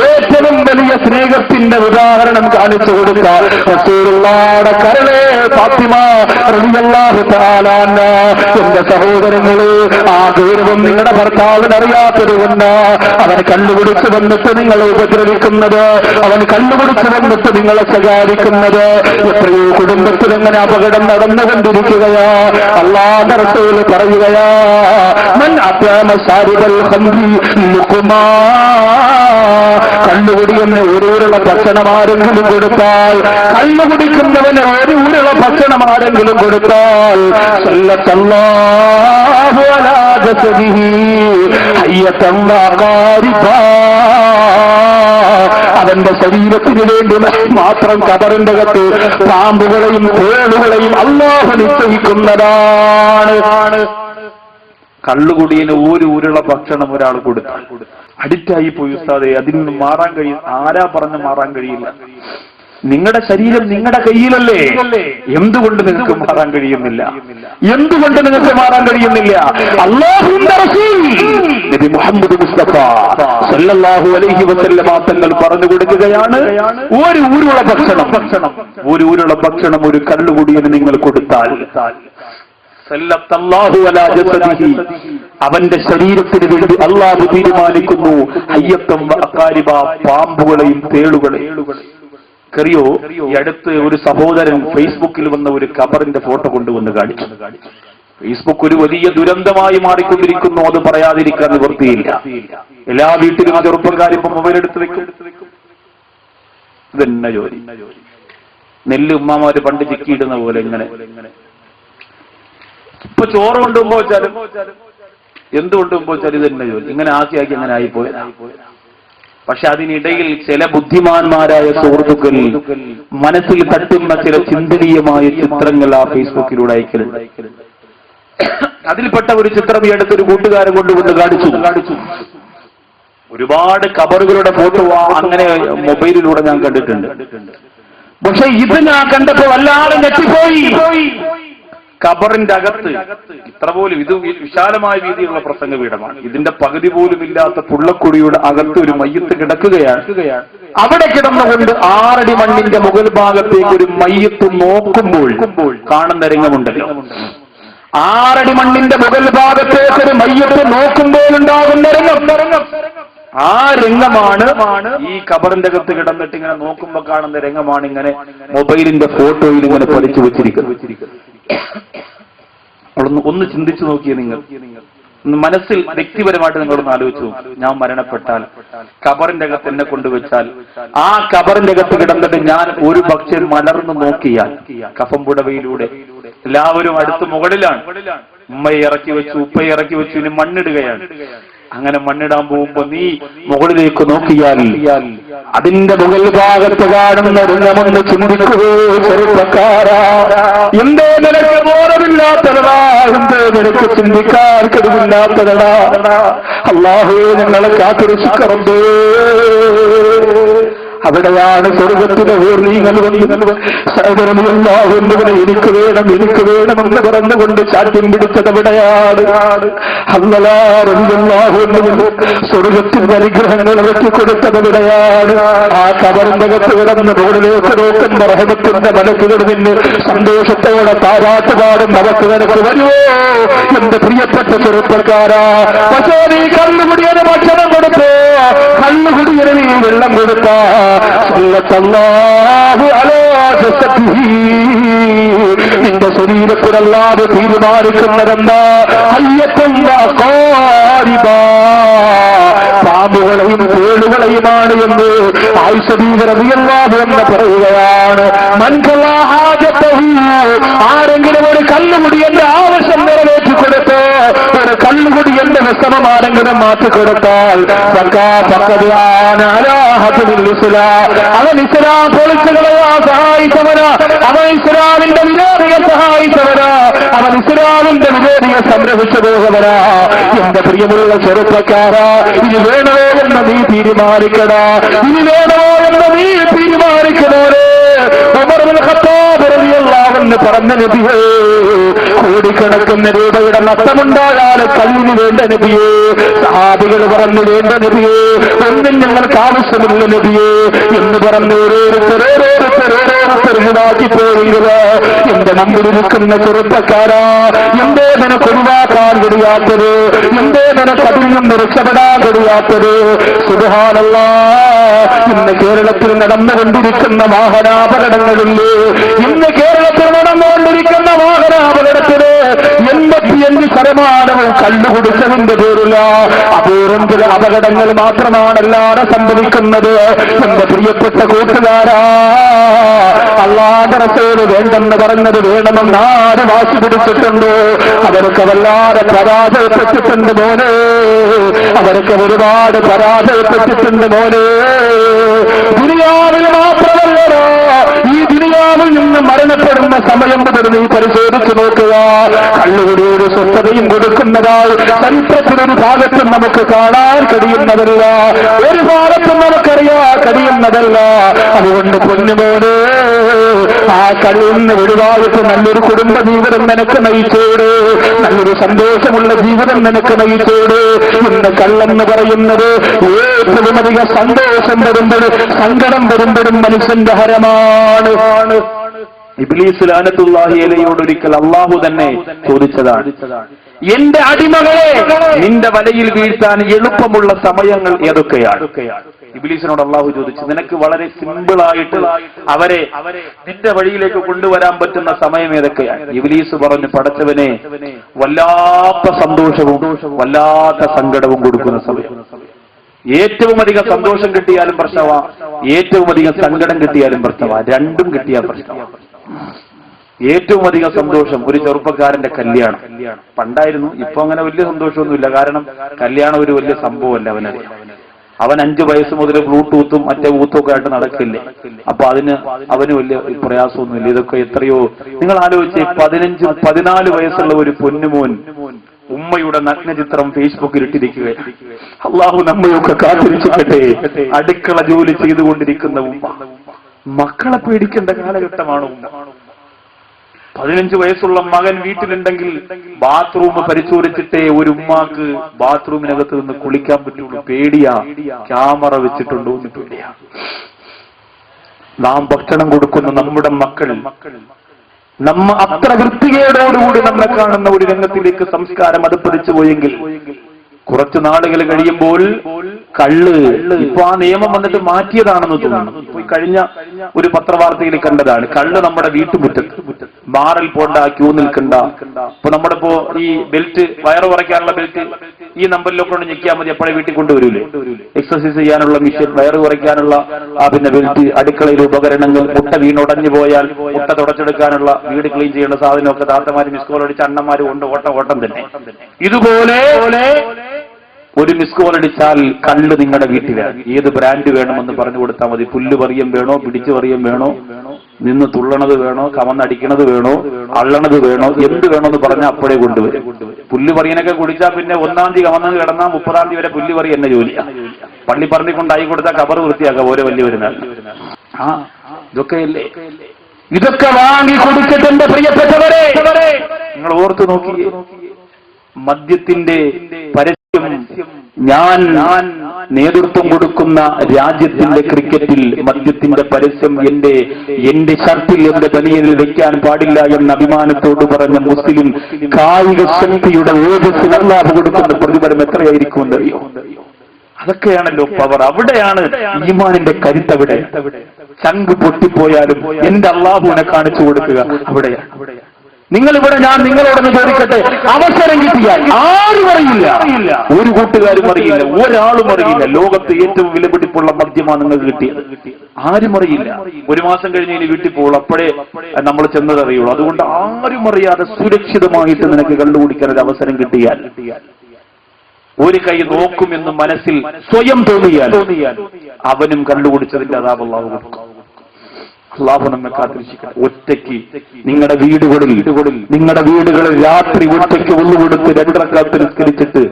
ഏറ്റവും വലിയ സ്നേഹത്തിന്റെ ഉദാഹരണം കാണിച്ചു കൊടുത്ത റസൂലുള്ളാഹിയുടെ കരളെ ഫാത്തിമ റളിയല്ലാഹു തആല അൻഹ. എന്റെ സഹോദരങ്ങള്, ആ ഗൗരവം നിങ്ങളുടെ ഭർത്താവിന് അറിയാത്തതുകൊണ്ട് അവൻ കല്ലുപിടിച്ച് വന്നിട്ട് നിങ്ങളെ ഉപദ്രവിക്കുന്നത്, അവൻ കല്ലുപിടിച്ച് വന്നിട്ട് നിങ്ങളെ ശകാരിക്കുന്നത്. എത്രയോ കുടുംബത്തിൽ എങ്ങനെ അപകടം നടന്നുകൊണ്ടിരിക്കുകയാ. അല്ലാഹുവിന്റെ റസൂൽ പറയുകയാ, മൻ അത്അമ ശാരിബൽ ഖംരി ലുഖ്മാ, കല്ലുകുടിയെന്ന് ഒരുള്ള ഭക്ഷണം ആരെങ്കിലും കൊടുത്താൽ, കല്ലുകുടിക്കുന്നവന് ഒരുള്ള ഭക്ഷണം ആരെങ്കിലും കൊടുത്താൽ, സല്ലല്ലാഹു അലാ ജസദിഹി ഹയ്യതൻ വഖാരിബാ, അവന്റെ ശരീരത്തിന് വേണ്ടി മാത്രം കബറിന്റെ അകത്ത് പാമ്പുകളെയും തേളുകളെയും അല്ലാഹു നിശ്ചയിക്കുന്നതാണ്. കള്ളുകുടിയന് ഒരു ഉരുള ഭക്ഷണം ഒരാൾ കൊടുത്താൽ അഡിക്റ്റായി പോയി ഉസ്താദേ, അതിൽ നിന്ന് മാറാൻ കഴിയും. ആരാ പറഞ്ഞ് മാറാൻ കഴിയില്ല? നിങ്ങളുടെ ശരീരം നിങ്ങളുടെ കയ്യിലല്ലേ? എന്തുകൊണ്ട് നിങ്ങൾക്ക് മാറാൻ കഴിയുന്നില്ല? എന്തുകൊണ്ട് നിങ്ങൾക്ക് മാറാൻ കഴിയുന്നില്ല? അല്ലാഹുവിന്റെ റസൂൽ നബി മുഹമ്മദ് മുസ്തഫ സല്ലല്ലാഹു അലൈഹി വസല്ലമ തങ്ങൾ പറഞ്ഞു കൊടുക്കുകയാണ്, ഒരു ഊരുള്ള ഭക്ഷണം ഒരു കള്ളുകുടിയന് നിങ്ങൾ കൊടുത്താൽ അവന്റെ ശരീരത്തിന് വേണ്ടി അല്ലാഹു തീരുമാനിക്കുന്നു ഹയ്യത്തം അഖാരിബ, പാമ്പുകളെയും തേളുകളെയും. അറിയോ, ഈ അടുത്ത് ഒരു സഹോദരൻ ഫേസ്ബുക്കിൽ വന്ന ഒരു ഖബറിന്റെ ഫോട്ടോ കൊണ്ടുവന്ന് കാണിച്ചു. ഫേസ്ബുക്ക് ഒരു വലിയ ദുരന്തമായി മാറിക്കൊണ്ടിരിക്കുന്നു, അത് പറയാതിരിക്കാൻ നിവൃത്തിയില്ല. എല്ലാ വീട്ടിലും ചെറുപ്പക്കാരും ഇപ്പൊ മൊബൈൽ എടുത്ത് വെക്കും. ഇതെന്നെ ജോലി. നെല്ല് ഉമ്മാമാര് പണ്ട് ചിക്കിയിടുന്ന പോലെ ഇങ്ങനെ. ഇപ്പൊ ചോറ് കൊണ്ടുപോകുമ്പോ വെച്ചാലും എന്ത് കൊണ്ടുപോകുമ്പോ വെച്ചാലും ഇതെന്നെ ജോലി. ഇങ്ങനെ ആക്കി അങ്ങനെ ആയിപ്പോയി. പക്ഷെ അതിനിടയിൽ ചില ബുദ്ധിമാന്മാരായ സുഹൃത്തുക്കൾ മനസ്സിൽ തട്ടുന്ന ചില ചിന്തനീയമായ ചിത്രങ്ങൾ ആ ഫേസ്ബുക്കിലൂടെ അയക്കലുണ്ട്. അതിൽപ്പെട്ട ഒരു ചിത്രം ഈ അടുത്തൊരു കൂട്ടുകാരൻ കൊണ്ടുകൊണ്ട് കാണിച്ചു. ഒരുപാട് ഖബറുകളുടെ ഫോട്ടോ അങ്ങനെ മൊബൈലിലൂടെ ഞാൻ കണ്ടിട്ടുണ്ട്. പക്ഷെ ഇത് ഞാൻ കണ്ടപ്പോ വല്ലാതെ ഞെട്ടിപ്പോയി. ഖബറിന്റെ അകത്ത് ഇത്ര പോലും, ഇത് വിശാലമായ രീതിയിലുള്ള പ്രസംഗ പീഠമാണ്, ഇതിന്റെ പകുതി പോലും ഇല്ലാത്ത പുള്ളക്കുടിയുടെ അകത്ത് ഒരു മയ്യത്ത് കിടക്കുകയാണ്. അവിടെ കിടന്നുകൊണ്ട് 6 അടി മണ്ണിന്റെ മുകൾ ഭാഗത്തേക്ക് ഒരു മയ്യത്ത് നോക്കുമ്പോൾ കാണുന്ന രംഗമുണ്ടല്ലോ. 6 അടി മണ്ണിന്റെ മുകൾ ഭാഗത്തേക്ക് ഒരു മയ്യത്ത് നോക്കുമ്പോൾ ഉണ്ടാകുന്ന രംഗം, ആ രംഗമാണ് ഈ ഖബറിന്റെ അകത്ത് കിടന്നിട്ട് ഇങ്ങനെ നോക്കുമ്പോ കാണുന്ന രംഗമാണ് ഇങ്ങനെ മൊബൈലിന്റെ ഫോട്ടോയിൽ ഇങ്ങനെ പഠിച്ചു വെച്ചിരിക്കുന്നത്. ഒന്ന് ചിന്തിച്ചു നോക്കിയേ നിങ്ങൾ, മനസ്സിൽ വ്യക്തിപരമായിട്ട് നിങ്ങളൊന്ന് ആലോചിച്ചു. ഞാൻ മരണപ്പെട്ടാൽ ഖബറിന്റെ അകത്ത് എന്നെ കൊണ്ടുവച്ചാൽ, ആ ഖബറിന്റെ അകത്ത് കിടന്നിട്ട് ഞാൻ ഒരു പക്ഷേ മലർന്നു നോക്കിയാൽ, കഫം പുടവയിലൂടെ എല്ലാവരും അടുത്ത് മുകളിലാണ്, ഉമ്മയെ ഇറക്കി വെച്ചു, ഉപ്പയെ ഇറക്കി വെച്ചു, ഇനി മണ്ണിടുകയാണ്. അങ്ങനെ മണ്ണിടാൻ പോകുമ്പോ നീ മുകളിലേക്ക് നോക്കിയാൽ അതിന്റെ മുകൾ ഭാഗത്ത് കാണുന്ന രംഗമൊന്ന് ചിന്തിക്കുകയോ ചെറുപ്പക്കാരാ. എന്തേ നിനക്ക് ബോധമില്ലാത്തതാ, എന്തേ നിനക്ക് ചിന്തിക്കാൻ കഴിവില്ലാത്തതാ. അല്ലാഹുവേ ഞങ്ങളെ കാത്തുരക്ഷിക്കറമ്പേ. അവിടെയാണ് സ്വർഗത്തിലെ ഊർണീങ്ങൾ സഹോദരനല്ലാഹുവിനെ എനിക്ക് വേണമെന്ന് പറഞ്ഞുകൊണ്ട് ചാറ്റിൻ പിടിച്ചത് അവിടെയാണ്. അല്ലാഹുവിന് സ്വർഗത്തിന്റെ അനുഗ്രഹങ്ങൾ ഇറക്കി കൊടുത്തത് അവിടെയാണ്. ആ ഖബറിന്റെ അകത്ത് കിടന്ന് റോഡിലേക്ക് നോക്കുന്ന റഹ്മത്തിന്റെ മലക്കുകൾ നിന്ന് സന്തോഷത്തോടെ താരാട്ട് പാടും അവർക്ക് നിനക്ക് വരുമോ എന്റെ പ്രിയപ്പെട്ട ചെറുപ്പക്കാരാ. പക്ഷേ നീ കള്ളുകുടിയന് ഭക്ഷണം കൊടുത്തോ, കള്ളുകുടിയന് നീ വെള്ളം കൊടുത്താ നിന്റെ ശരീരത്തിലല്ലാതെ തീരുമാനിക്കുന്നതെന്താ? പാമ്പുകളെയും തേളുകളെയുമാണ് എന്ന് ആയിഷ ബീവി റളിയല്ലാഹു അൻഹ പറയുകയാണ്. ആരെങ്കിലും ഒരു കള്ളുകുടിയന്റെ ആവശ്യം നിറവേറ്റി കൊടുത്ത്, ഒരു കള്ളുകുടിയന്റെ വിശ്രമം ആരെങ്കിലും മാറ്റിക്കൊടുത്താൽ അവൻ ഇസ്ലാം പൊളിച്ചു കളയാൻ സഹായിച്ചവനാ, അവൻ ഇസ്ലാമിന്റെ വിരോധിയെ സഹായിച്ചവനാ, അവൻ ഇസ്ലാമിന്റെ വിരോധിയെ സംരക്ഷിച്ചു പോകുന്നവനാ. എന്റെ പ്രിയമുള്ള ചെറുപ്പക്കാരാ, ഇനി വേണമോ എന്ന് നീ തീരുമാനിക്കടാ, ഇനി വേണമോ എന്ന് നീ തീരുമാനിക്കണോരേ. ഉമർ ഇബ്നുൽ ഖത്താബ് റളിയല്ലാഹു അൻഹു പറഞ്ഞ നബിയേ, കോടിക്കണക്കിന് രൂപയുടെ നഷ്ടമുണ്ടായാൽ കല്ലിന് വേണ്ട നബിയേ. സഹാബികൾ പറഞ്ഞു വേണ്ട നബിയേ, ഒന്നും ഞങ്ങൾക്ക് ആവശ്യമില്ല നബിയേ എന്ന് പറഞ്ഞു ഓരോരുത്തരുണ്ടാക്കി പോവുക. എന്റെ മുമ്പിലിരിക്കുന്ന ചെറുപ്പക്കാരാ, എന്തേ നിനക്ക് ഒഴിവാക്കാൻ കഴിയാത്തത്, എന്തേ നിനക്ക് അതിൽ നിന്ന് രക്ഷപ്പെടാൻ കഴിയാത്തത്? സുബ്ഹാനല്ലാഹ്, ഇന്ന് കേരളത്തിൽ നടന്നുകൊണ്ടിരിക്കുന്ന വാഹനാപകടങ്ങളില്ലേ, ഇന്ന് കേരളത്തിൽ നടന്നുകൊണ്ടിരിക്കുന്ന വാഹനാപകടത്തില് 85% കള്ളുകുടിച്ചതിന്റെ പേരില്ല. അപൂർവം ചില അപകടങ്ങൾ മാത്രമാണല്ലാതെ സംഭവിക്കുന്നത്. എന്റെ പ്രിയപ്പെട്ട കൂട്ടുകാരാ, അല്ലാഹുവിന്റെ റസൂൽ വേണ്ടെന്ന് പറഞ്ഞത് വേണമെന്ന് ആര് വാശി പിടിച്ചിട്ടുണ്ടോ അവർക്ക് വല്ലാതെ പരാജയപ്പെട്ടിട്ടുണ്ട് മോനെ, അവർക്ക് ഒരുപാട് പരാജയപ്പെട്ടിട്ടുണ്ട് മോനെ. ദുനിയാവിൽ മാത്രമല്ലല്ലോ, ഈ ദുനിയാവിൽ നിന്ന് മരണപ്പെടുന്ന സമയം മുതൽ നീ പരിശോധിച്ചു നോക്കുക. കള്ളുകുടിയുടെ സ്വസ്ഥതയും കൊടുക്കുന്നതായി ചരിത്രത്തിലൊരു ഭാഗത്തും നമുക്ക് കാണാൻ കഴിയുന്നതല്ല, ഒരു ഭാഗത്തും നമുക്കറിയാൻ കഴിയുന്ന നടക്കുന്നതല്ല. അതുകൊണ്ട് പൊന്നുമോനെ, ആ കള്ളിൽ നിന്ന് ഒഴിവായിട്ട് നല്ലൊരു കുടുംബ ജീവിതം നിനക്ക് നയിച്ചോട്, നല്ലൊരു സന്തോഷമുള്ള ജീവിതം നിനക്ക് നയിച്ചോട്. ഇന്ന് കള്ളെന്ന് പറയുന്നത് ഏറ്റവും അധികം സന്തോഷം വരുമ്പോഴും സങ്കടം വരുമ്പോഴും മനുഷ്യന്റെ ഹരമാണ്. ഇബ്ലീസ് ലഅനത്തുല്ലാഹി അലൈഹിയോട് ഒരിക്കൽ അള്ളാഹു തന്നെ ചോദിച്ചതാണ്, എന്റെ അടിമകളെ നിന്റെ വലയിൽ വീഴ്ത്താൻ എളുപ്പമുള്ള സമയങ്ങൾ ഏതൊക്കെയാണ്? ഇബ്ലീസിനോട് അള്ളാഹു ചോദിച്ചു, നിനക്ക് വളരെ സിമ്പിളായിട്ട് അവരെ നിന്റെ വഴിയിലേക്ക് കൊണ്ടുവരാൻ പറ്റുന്ന സമയം ഏതൊക്കെയാണ്? ഇബ്ലീസ് പറഞ്ഞു, പടച്ചവനെ വല്ലാത്ത സന്തോഷവും വല്ലാത്ത സങ്കടവും കൊടുക്കുന്ന സമയം. ഏറ്റവും അധികം സന്തോഷം കിട്ടിയാലും പ്രശ്നമാ, ഏറ്റവും അധികം സങ്കടം കിട്ടിയാലും പ്രശ്നമാ, രണ്ടും കിട്ടിയാൽ പ്രശ്നമാണ്. ഏറ്റവും അധികം സന്തോഷം ഒരു ചെറുപ്പക്കാരന്റെ കല്യാണം. പണ്ടായിരുന്നു, ഇപ്പൊ അങ്ങനെ വലിയ സന്തോഷമൊന്നുമില്ല. കാരണം കല്യാണം ഒരു വലിയ സംഭവമല്ല. അവൻ 5 വയസ്സ് മുതൽ ബ്ലൂടൂത്തും മറ്റേ ഊത്തും ഒക്കെ ആയിട്ട് നടക്കില്ലേ. അപ്പൊ അവന് വലിയ പ്രയാസമൊന്നുമില്ല. ഇതൊക്കെ എത്രയോ, നിങ്ങൾ ആലോചിച്ച് 15-14 വയസ്സുള്ള ഒരു പൊന്നുമോൻ ഉമ്മയുടെ നഗ്നചിത്രം ഫേസ്ബുക്കിൽ ഇട്ടിരിക്കുക. അള്ളാഹു നമ്മയൊക്കെ കാത്തിരിച്ചിട്ടെ. അടുക്കള ജോലി ചെയ്തുകൊണ്ടിരിക്കുന്ന ഉമ്മ, മക്കളെ പേടിക്കേണ്ട കാലഘട്ടമാണ് ഉമ്മ. 15 വയസ്സുള്ള മകൻ വീട്ടിലുണ്ടെങ്കിൽ ബാത്റൂം പരിശോധിച്ചിട്ടേ ഒരു ഉമ്മാക്ക് ബാത്റൂമിനകത്ത് നിന്ന് കുളിക്കാൻ പറ്റുള്ളൂ. പേടിയാ, ക്യാമറ വെച്ചിട്ടുണ്ടോ എന്ന് പേടിയാ. നാം ഭക്ഷണം കൊടുക്കുന്ന നമ്മുടെ മക്കൾ നമ്മ അത്ര വൃത്തികേടോടുകൂടി നമ്മളെ കാണുന്ന ഒരു രംഗത്തിലേക്ക് സംസ്കാരം അത് പതിച്ചു പോയെങ്കിൽ കുറച്ചു നാളുകൾ കഴിയുമ്പോൾ കള്ള്, ഇപ്പൊ ആ നിയമം വന്നിട്ട് മാറ്റിയതാണെന്ന് തോന്നുന്നു. ഇപ്പൊ കഴിഞ്ഞ ഒരു പത്രവാർത്തയിൽ കണ്ടതാണ്, കള്ള് നമ്മുടെ വീട്ടുമുറ്റത്ത്, ബാറിൽ പോണ്ട, ക്യൂ നിൽക്കണ്ട. ഇപ്പൊ നമ്മുടെ ഇപ്പോ ഈ ബെൽറ്റ്, വയറ് കുറയ്ക്കാനുള്ള ബെൽറ്റ് ഈ നമ്പറിലൊക്കെ കൊണ്ട് ഞെക്കിയാൽ മതി, എപ്പോഴേ വീട്ടിൽ കൊണ്ടുവരൂലേ. എക്സസൈസ് ചെയ്യാനുള്ള മിഷ്യൻ, വയറ് കുറയ്ക്കാനുള്ള പിന്നെ ബെൽറ്റ്, അടുക്കളയിൽ ഉപകരണങ്ങൾ, മുട്ട വീണുടഞ്ഞു പോയാൽ മുട്ട തുടച്ചെടുക്കാനുള്ള, വീട് ക്ലീൻ ചെയ്യേണ്ട സാധനമൊക്കെ താത്തമാര് മിസ് കോൾ അടിച്ച് അണ്ണന്മാര് കൊണ്ട് ഓട്ടം തന്നെ. ഇതുപോലെ ഒരു മിസ് കോൾ അടിച്ചാൽ കള്ള് നിങ്ങളുടെ വീട്ടിലാണ്. ഏത് ബ്രാൻഡ് വേണമെന്ന് പറഞ്ഞു കൊടുത്താൽ മതി. പുല്ല് പറയം വേണോ, പിടിച്ചു പറയം വേണോ, നിന്ന് തുള്ളണത് വേണോ, കമന്നടിക്കണത് വേണോ, അള്ളണത് വേണോ, എന്ത് വേണോന്ന് പറഞ്ഞാൽ അപ്പോഴേ കൊണ്ടുവരും. പുല്ല് പറയനൊക്കെ കുടിച്ചാൽ പിന്നെ 1-ാം തീയതി കമന്നത് കിടന്നാൽ 30-ാം തീയതി വരെ പുല്ല് പറയും എന്നെ ജോലിയാണ്. പള്ളി പറഞ്ഞിക്കൊണ്ടായി കൊടുത്താൽ കബർ വൃത്തിയാക്കാം ഓരോ വലിയ വരുന്ന. ഇതൊക്കെയല്ലേ, ഇതൊക്കെ വാങ്ങി കൊടുത്തിട്ടുണ്ട് പ്രിയപ്പെട്ടവരെ. നിങ്ങൾ ഓർത്തു നോക്കി, മദ്യത്തിന്റെ പരസ്യം ഞാൻ നേതൃത്വം കൊടുക്കുന്ന രാജ്യത്തിന്റെ ക്രിക്കറ്റിൽ മദ്യത്തിന്റെ പരസ്യം എന്റെ ഷർട്ടിൽ, എന്റെ ബനിയനിൽ വെക്കാൻ പാടില്ല എന്ന അഭിമാനത്തോട് പറഞ്ഞ മുസ്ലിം കായിക ശക്തിയുടെ ഓജസ്സിന് അല്ലാഹു കൊടുക്കുന്ന പ്രതിഫലം എത്രയായിരിക്കുമെന്നറിയോ? അതൊക്കെയാണല്ലോ പവർ. അവിടെയാണ് ഈമാനിന്റെ കരുത്തവിടെ. ചങ്ക് പൊട്ടിപ്പോയാലും എന്റെ അല്ലാഹുവിനെ കാണിച്ചു കൊടുക്കുക അവിടെയാണ്. നിങ്ങളിവിടെ, ഞാൻ നിങ്ങളോടൊന്ന് ചോദിക്കട്ടെ, അവസരം കിട്ടിയാൽ ആരും അറിയില്ല, ഒരു കൂട്ടുകാരും അറിയില്ല, ഒരാളും അറിയില്ല. ലോകത്ത് ഏറ്റവും വിലപിടിപ്പുള്ള മദ്യമാണ് നിങ്ങൾക്ക് കിട്ടിയത്, ആരും അറിയില്ല. 1 മാസം കഴിഞ്ഞ് ഇനി വീട്ടിൽ പോകുള്ളൂ, അപ്പോഴേ നമ്മൾ ചെന്നത് അറിയുള്ളൂ. അതുകൊണ്ട് ആരും അറിയാതെ സുരക്ഷിതമായിട്ട് നിനക്ക് കണ്ടുപിടിക്കാൻ ഒരു അവസരം കിട്ടിയാൽ, ഒരു കൈ നോക്കുമെന്ന് മനസ്സിൽ സ്വയം തോന്നിയാൽ അവനും കണ്ടുപിടിച്ചതിന്റെ അതാപ് അല്ലാഹു കൊടുക്കും. അല്ലാഹു നമ്മെ കാത്തിരിക്കട്ടെ. ഒറ്റയ്ക്ക് നിങ്ങളുടെ വീടുകളിൽ രാത്രി ഒറ്റയ്ക്ക് ഒന്നുകൊടുത്ത് 2 റക്അത്ത് നിസ്കരിച്ചിട്ട്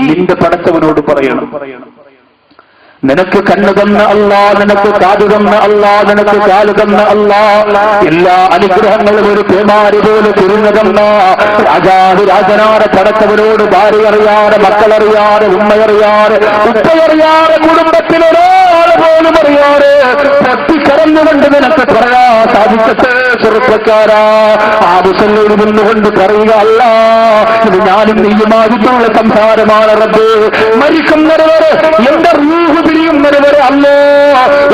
നിന്റെ പടച്ചവനോട് പറയണം, നിനക്ക് കണ്ണ് തന്ന അല്ലാ, നിനക്ക് കാത് തന്ന അല്ലാ, നിനക്ക് കാല് തന്ന അല്ലാ, എല്ലാ അനുഗ്രഹങ്ങളും ഒരു പേമാരി പോലെ തിരിഞ്ഞു തന്ന രാജാതിരാജനാരെ പടച്ചവനോട് ഭാര്യ അറിയാതെ, മക്കളറിയാതെ, ഉമ്മയറിയാതെ, ഉപ്പയറിയാതെ, കുടുംബത്തിലൊരാൾ പോലും അറിയാതെ പൊട്ടിക്കരഞ്ഞുകൊണ്ട് നിനക്ക് പറയാ സാധിക്കട്ടെ ചെറുപ്പക്കാരാ. ആ മുസല്ലയിൽ നിന്നുകൊണ്ട് പറയുക, അല്ലാ, ഇത് ഞാനും നീയുമായിട്ടുള്ള സംസാരമാണ് റബ്ബേ. മരിക്കുന്നവരെ എന്റെ റൂഹ് പിരിയുന്നവരെ അല്ലോ,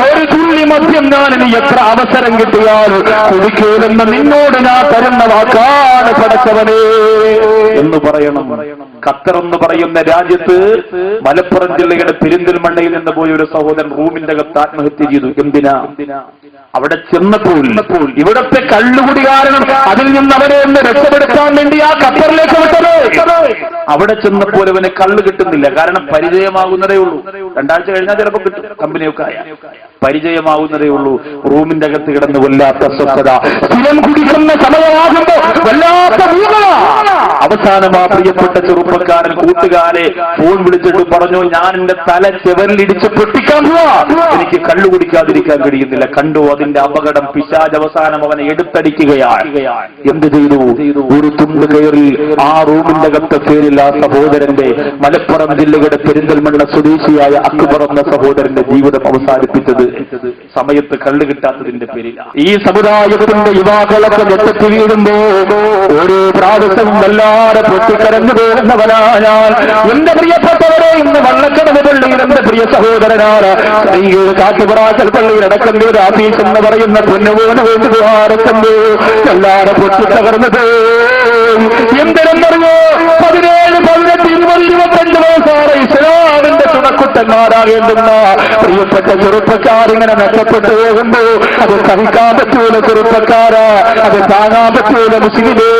ഒരു തുള്ളി മദ്യം ഞാൻ ഇനി എത്ര അവസരം കിട്ടിയാലും കുടിക്കൂലെന്ന് നിന്നോട് ഞാൻ തരുന്ന വാക്കാണ് പടച്ചവനേ എന്ന് പറയണം. ഖത്തർ എന്ന് പറയുന്ന രാജ്യത്ത് മലപ്പുറം ജില്ലയുടെ പെരിന്തൽമണ്ണയിൽ നിന്ന് പോയ ഒരു സഹോദരൻ റൂമിന്റെ അകത്ത് ആത്മഹത്യ ചെയ്തു. എന്തിനാ? അവിടെ ചെന്നപ്പോൾ ഇവിടത്തെ കള്ളുകുടി കാരണം അതിൽ നിന്ന് അവരെ ഒന്ന് രക്ഷപ്പെടുത്താൻ വേണ്ടി ആ ഖത്തറിലേക്ക് വിട്ടത്. അവിടെ ചെന്നപ്പോൾ അവന് കള്ള് കിട്ടുന്നില്ല, കാരണം പരിചയമാകുന്നതേ ഉള്ളൂ. 2 ആഴ്ച കഴിഞ്ഞാൽ ചിലപ്പോൾ കിട്ടും, കമ്പനിയൊക്കെ പരിചയമാകുന്നതേ ഉള്ളൂ. റൂമിന്റെ അകത്ത് കിടന്ന് വല്ലാത്ത സ്വസ്ഥത, സ്ഥിരം കുടിക്കുന്ന സമയമാകുമ്പോ വല്ലാത്ത അവസരം അവസാനം ആ പ്രിയപ്പെട്ട ചെറുപ്പക്കാരൻ കൂട്ടുകാരെ ഫോൺ വിളിച്ചിട്ട് പറഞ്ഞു, ഞാൻ എന്റെ തല ചെവലിടിച്ച് പൊട്ടിക്കാൻ പോവാ, എനിക്ക് കള്ളു കുടിക്കാതിരിക്കാൻ കഴിയുന്നില്ല. കണ്ടു അതിന്റെ അപകടം. പിശാച് അവസാനം അവനെ എടുത്തടിക്കുകയാണ്. എന്ത് ചെയ്തു? ഒരു തുണ്ട് കയറി ആ റൂമിന്റെ അകത്തെ പേരിൽ ആ സഹോദരന്റെ മലപ്പുറം ജില്ലയുടെ പെരിന്തൽമണ്ണ സ്വദേശിയായ അക്ബർ എന്ന സഹോദരന്റെ ജീവിതം അവസാനിപ്പിച്ചത് സമയത്ത് കള്ളു കിട്ടാത്തതിന്റെ പേരിലാണ്. ഈ സമുദായത്തിന്റെ യുവാക്കളൊക്കെ ഞെട്ടി വീഴുമ്പോ ഓരോ പ്രാവശ്യവും വല്ലാതെ പൊട്ടിക്കരഞ്ഞു പോകുന്നവനാ ഞാൻ. എന്റെ പ്രിയപ്പെട്ടവരെ, ഇന്ന് വള്ളക്കടവ് പള്ളിയിൽ എന്റെ പ്രിയ സഹോദരനാണ് കാട്ടുപറാക്കൽ പള്ളിയിൽ അടക്കന്റെ ആഫീസ് എന്ന് പറയുന്ന പൊന്നുപോലെ വേണ്ടി ആരക്കണ്ടു എല്ലാരെ പൊട്ടിത്തകർന്നത്. എന്തിനെന്നറിയോ? 17, 18, 20, 25 വയസ്സാറ് ഇസ്ലാമിന്റെ ചുണക്കുട്ടന്മാരാകേണ്ടുന്ന പ്രിയപ്പെട്ട ചെറുപ്പക്കാരിങ്ങനെ നഷ്ടപ്പെട്ടു പോകുമ്പോ അത് സഹിക്കാൻ പറ്റൂല ചെറുപ്പക്കാരാ, അത് താങ്ങാൻ പറ്റൂല മുസ്ലിമേ.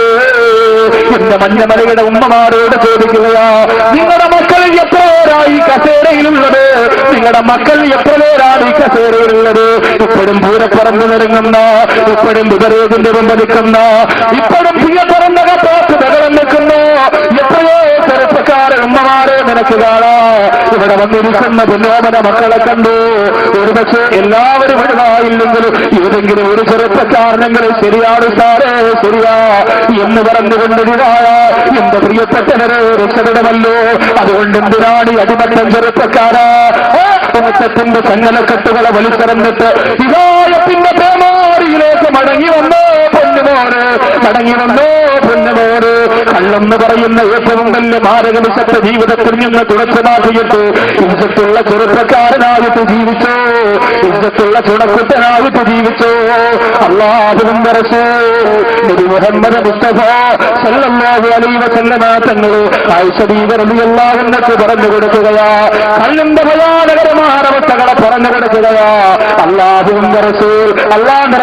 എന്റെ മഞ്ഞമലയുടെ ഉമ്മമാരോട് ചോദിക്കുകയാ, നിങ്ങളുടെ മക്കൾ എത്ര പേരാണ് ഈ കസേരയിലുള്ളത്? നിങ്ങളുടെ മക്കൾ എത്ര പേരാണ് ഈ കസേരയിലുള്ളത്? ഇപ്പോഴും പൂരപ്പറമ്പ് നിറങ്ങുന്ന, ഇപ്പോഴും വിപരീതിന്റെ മുമ്പ് നിൽക്കുന്ന, ഇപ്പോഴും പ്രിയപ്പറമ്പ കാത്ത് ബഹളം നിൽക്കുന്ന എത്രയോ ചെറുപ്പക്കാരൻ ഉമ്മമാരെ നിനക്ക് കാണാ. ഇവിടെ വന്നിരിക്കുന്ന പുന്നോമന മക്കളെ കണ്ടു. ഒരുപക്ഷെ എല്ലാവരും ഇടുന്നായില്ലെങ്കിലും ഏതെങ്കിലും ഒരു ചെറുപ്പക്കാരനെങ്കിലും ശരിയാണ് സാറേ, ശരിയാ എന്ന് പറഞ്ഞുകൊണ്ടിരുന്നായ എന്റെ പ്രിയപ്പെട്ടവരെ രക്ഷപ്പെടമല്ലോ. അതുകൊണ്ട് എന്തിനാണ് ഈ അടിമത്തം ചെറുപ്പക്കാരാ? ത്തിന്റെ ചങ്ങലക്കെട്ടുകളെ വലിച്ചെറിഞ്ഞിട്ട് വിവാഹത്തിന്റെ പേമാരിയിലേക്ക് മടങ്ങി വന്നോ പൊന്നുമോന്, മടങ്ങി വന്നോ പൊന്നുമോന്. കള്ളെന്ന് പറയുന്ന ഏറ്റവും വലിയ മാരകവിശത്ത ജീവിതത്തിൽ നിന്ന് തുടച്ചു മാറ്റിയിട്ട് ഇജ്ജത്തുള്ള ചെറുപ്പക്കാരനായിട്ട് ജീവിച്ചോ, ഇജ്ജത്തുള്ള ചുണക്കുട്ടനായിട്ട് ജീവിച്ചോ. അല്ലാഹുവിന്റെ റസൂൽ നബി മുഹമ്മദ് മുസ്തഫ സല്ലല്ലാഹു അലൈഹി വസല്ലമ തങ്ങൾ ആയിഷ ബീവി റളിയല്ലാഹു അൻഹ പറഞ്ഞു കൊടുക്കുകയാ, കള്ളിന്റെ ഭയാനകരമായ അവസ്ഥകളെ പറഞ്ഞു കൊടുക്കുകയാ. അല്ലാഹുവിന്റെ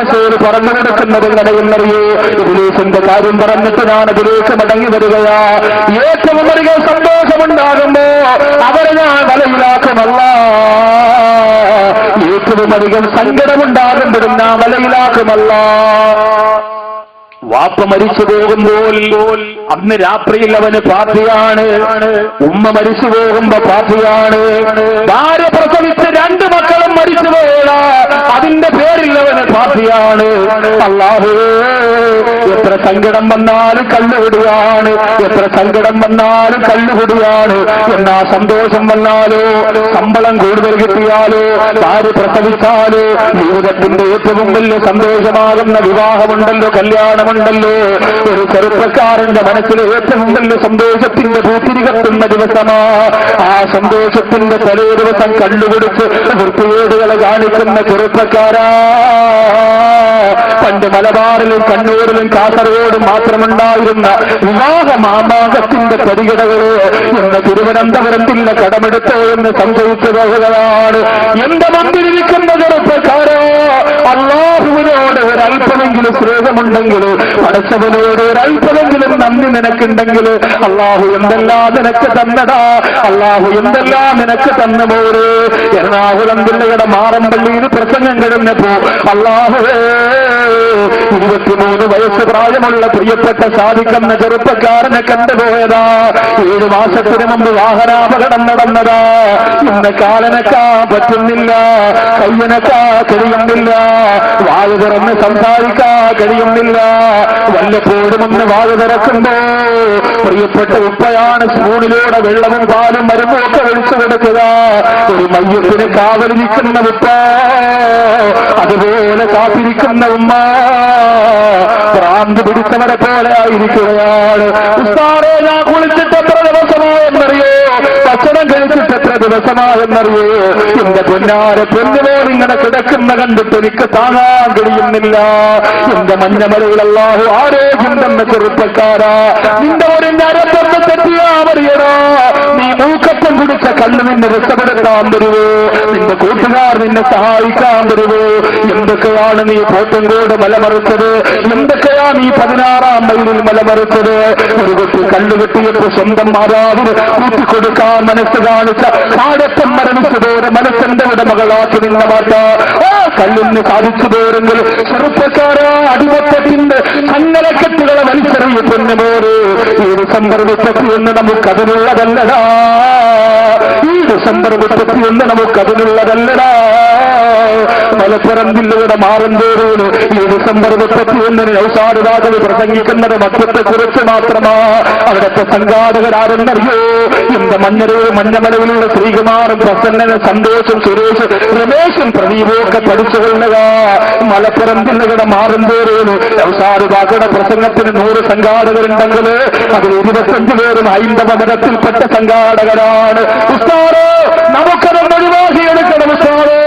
റസൂൽ പറഞ്ഞു കൊടുക്കുന്നത് ഇടയെന്നറിയോ? ഇബ്ലീസിന്റെ കാര്യം പറഞ്ഞിട്ട് ഞാൻ ഇതിലേക്ക് മടങ്ങി വരികയാ. ഏറ്റവും അധികം സന്തോഷമുണ്ടാകുമ്പോ അവരെ ഞാൻ വലയിലാക്കുമല്ല, ഏറ്റവും അധികം സങ്കടമുണ്ടാകുമ്പോഴും ഞാൻ വലയിലാക്കുമല്ല. വാപ്പ മരിച്ചു പോകുമ്പോൾ അന്ന് രാത്രിയിൽ അവന് പാർട്ടിയാണ്, ഉമ്മ മരിച്ചു പോകുമ്പോ പാർട്ടിയാണ്, ഭാര്യ പ്രസവിച്ച് 2 മക്കളും മരിച്ചു പോയ അതിന്റെ പേരിൽ അവന് പാർട്ടിയാണ്. അല്ലാഹുവേ, എത്ര സങ്കടം വന്നാലും കല്ലുപിടിയാണ്, എത്ര സങ്കടം വന്നാലും കല്ലുപിടിയാണ്. എന്നാ സന്തോഷം വന്നാലോ, ശമ്പളം കൂടുതൽ കിട്ടിയാലോ, ഭാര്യ പ്രസവിച്ചാലോ, ജീവിതത്തിന്റെ ഏറ്റവും വലിയ സന്തോഷമാകുന്ന വിവാഹമുണ്ടല്ലോ, കല്യാണമുണ്ടല്ലോ. ഒരു ചെറുപ്പക്കാരന്റെ മനസ്സിൽ ഏറ്റവും വലിയ സന്തോഷത്തിന്റെ പൂത്തിരി കത്തുന്ന ദിവസമാ. ആ സന്തോഷത്തിന്റെ തലേ ദിവസം കണ്ടുപിടിച്ച് വൃത്തികേടുകളെ കാണിക്കുന്ന ചെറുപ്പക്കാരാ. പണ്ട് മലബാറിലും കണ്ണൂരിലും കാസർഗോഡും മാത്രമുണ്ടായിരുന്ന വിവാഹ മാമാകത്തിന്റെ പരിഗണകള് ഇന്ന് തിരുവനന്തപുരത്തിന്റെ കടമെടുത്തോ എന്ന് സംശയിച്ചു പോകുകയാണ്. എന്റെ മുമ്പിലിരിക്കുന്ന ചെറുപ്പക്കാരോ, അല്ലാഹുവിനോട് ഒരല്പമെങ്കിലും സ്നേഹമുണ്ടെങ്കിൽ, പടച്ചവനോട് ഒരല്പമെങ്കിലും നന്ദി നിനക്കുണ്ടെങ്കിൽ, അല്ലാഹു എന്തെല്ലാം നിനക്ക് തന്നടാ, അല്ലാഹു എന്തെല്ലാം നിനക്ക് തന്നപോര്. എറണാകുളം ജില്ലയുടെ മാറമ്പള്ളിയിൽ പ്രസംഗം കഴിഞ്ഞപ്പോ അല്ലാഹുവേ, 23 വയസ്സ് പ്രായമുള്ള പ്രിയപ്പെട്ട സാധിക്കുന്ന ചെറുപ്പക്കാരനെ കണ്ടുപോയതാ. 7 മാസത്തിന് മുമ്പ് വാഹനാപകടം നടന്നതാ. ഇന്ന് കാലനക്കാൻ പറ്റുന്നില്ല, കയ്യനക്കാൻ കഴിയുന്നില്ല, വായ തുറന്ന് സംസാരിക്കാൻ കഴിയുന്നില്ല. വല്ലപ്പോഴും ഒന്ന് വായ തുറക്കുമ്പോ പ്രിയപ്പെട്ട ഉപ്പയാണ് സ്പൂണിലൂടെ വെള്ളവും പാലും മരുന്നും ഒക്കെ ഒഴിച്ചു കൊടുക്കുക. ഒരു മയ്യത്തിന് കാവലിരിക്കുന്ന ഉപ്പ, അതുപോലെ കാത്തിരിക്കുന്ന ഉമ്മ ഭ്രാന്ത് പിടിച്ചവരെ പോലെ ആയിരിക്കുകയാണ്. ഉസ്താദേ, ഞാൻ കുളിച്ചിട്ട് എത്ര ദിവസമായെന്നറിയോ, ഭക്ഷണം കഴിച്ചിട്ട് എത്ര ദിവസമായെന്നറിയോ, എന്റെ പൊന്നാരെ പൊന്നുപോൽ ഇങ്ങനെ കിടക്കുന്ന കണ്ടിട്ട് എനിക്ക് താങ്ങാൻ കഴിയുന്നില്ല. എന്റെ മഞ്ഞമലയിൽ അല്ലാഹു ആരോഗ്യം തന്ന ചെറുപ്പക്കാരാ, നിന്റെ ഒരു ഞരമ്പൊന്ന് തെറ്റിയാ മറിയടാ. നീ മൂക്കപ്പം കുടിച്ച കണ്ണ് നിന്നെ രക്ഷപ്പെടുത്താൻ വരുവോ? നിന്റെ കൂട്ടുകാർ നിന്നെ സഹായിക്കാൻ വരുവോ? എന്തൊക്കെയാണ് നീ പോത്തങ്കോട് മലമറിച്ചത്? എന്തൊക്കെയാ നീ 16-ാം മൈലിൽ മലമറിച്ചത്? ഒരു കുട്ടി കണ്ടുകെട്ടിയപ്പോ സ്വന്തം മാതാവിന് കൂട്ടിക്കൊടുക്കാൻ മനസ്സ് കാണിച്ച കാടത്തം മരണിച്ചതോടെ മനസ്സെന്റെ ഉടമകളാക്കി നിന്ന മാറ്റ കല്ലിന് സാധിച്ചു പോരെങ്കിൽ ചെറുപ്പക്കാരാ, അടിമത്തത്തിന്റെ ചങ്ങലക്കെട്ടുകളെ വലിച്ചെറിയപ്പെടുന്നവര് ഏത് ഡിസംബർ 31 നമുക്കതിനുള്ളതല്ലടാ. ഈ ഡിസംബർ 31 നമുക്കതിനുള്ളതല്ലടാ. മലപ്പുറം ജില്ലയുടെ മാറന്തേരൂര് ഈ ഡിസംബർ 31 ഔഷാദാകവി പ്രസംഗിക്കുന്നത് മദ്യത്തെക്കുറിച്ച് മാത്രമാ. അവിടുത്തെ സംഘാടകരാരെന്നറിയോ? എന്റെ മഞ്ഞമലയിലുള്ള ശ്രീകുമാറും പ്രസന്നനും സന്തോഷും സുരേഷും രമേശും പ്രദീപും ഒക്കെ പഠിച്ചുകൊള്ളുക. മലപ്പുറം ജില്ലയുടെ മാറന്തേരൂര് ഔഷാദാകയുടെ പ്രസംഗത്തിന് 100 സംഘാടകരുണ്ടെങ്കിൽ അതിൽ 25 പേരും ഹൈന്ദവ മതത്തിൽപ്പെട്ട സംഘാടകരാണ്. ഉസ്താദേ, നമുക്കതൊന്ന് ഒഴിവാക്കിയെടുക്കണം ഉസ്താദേ.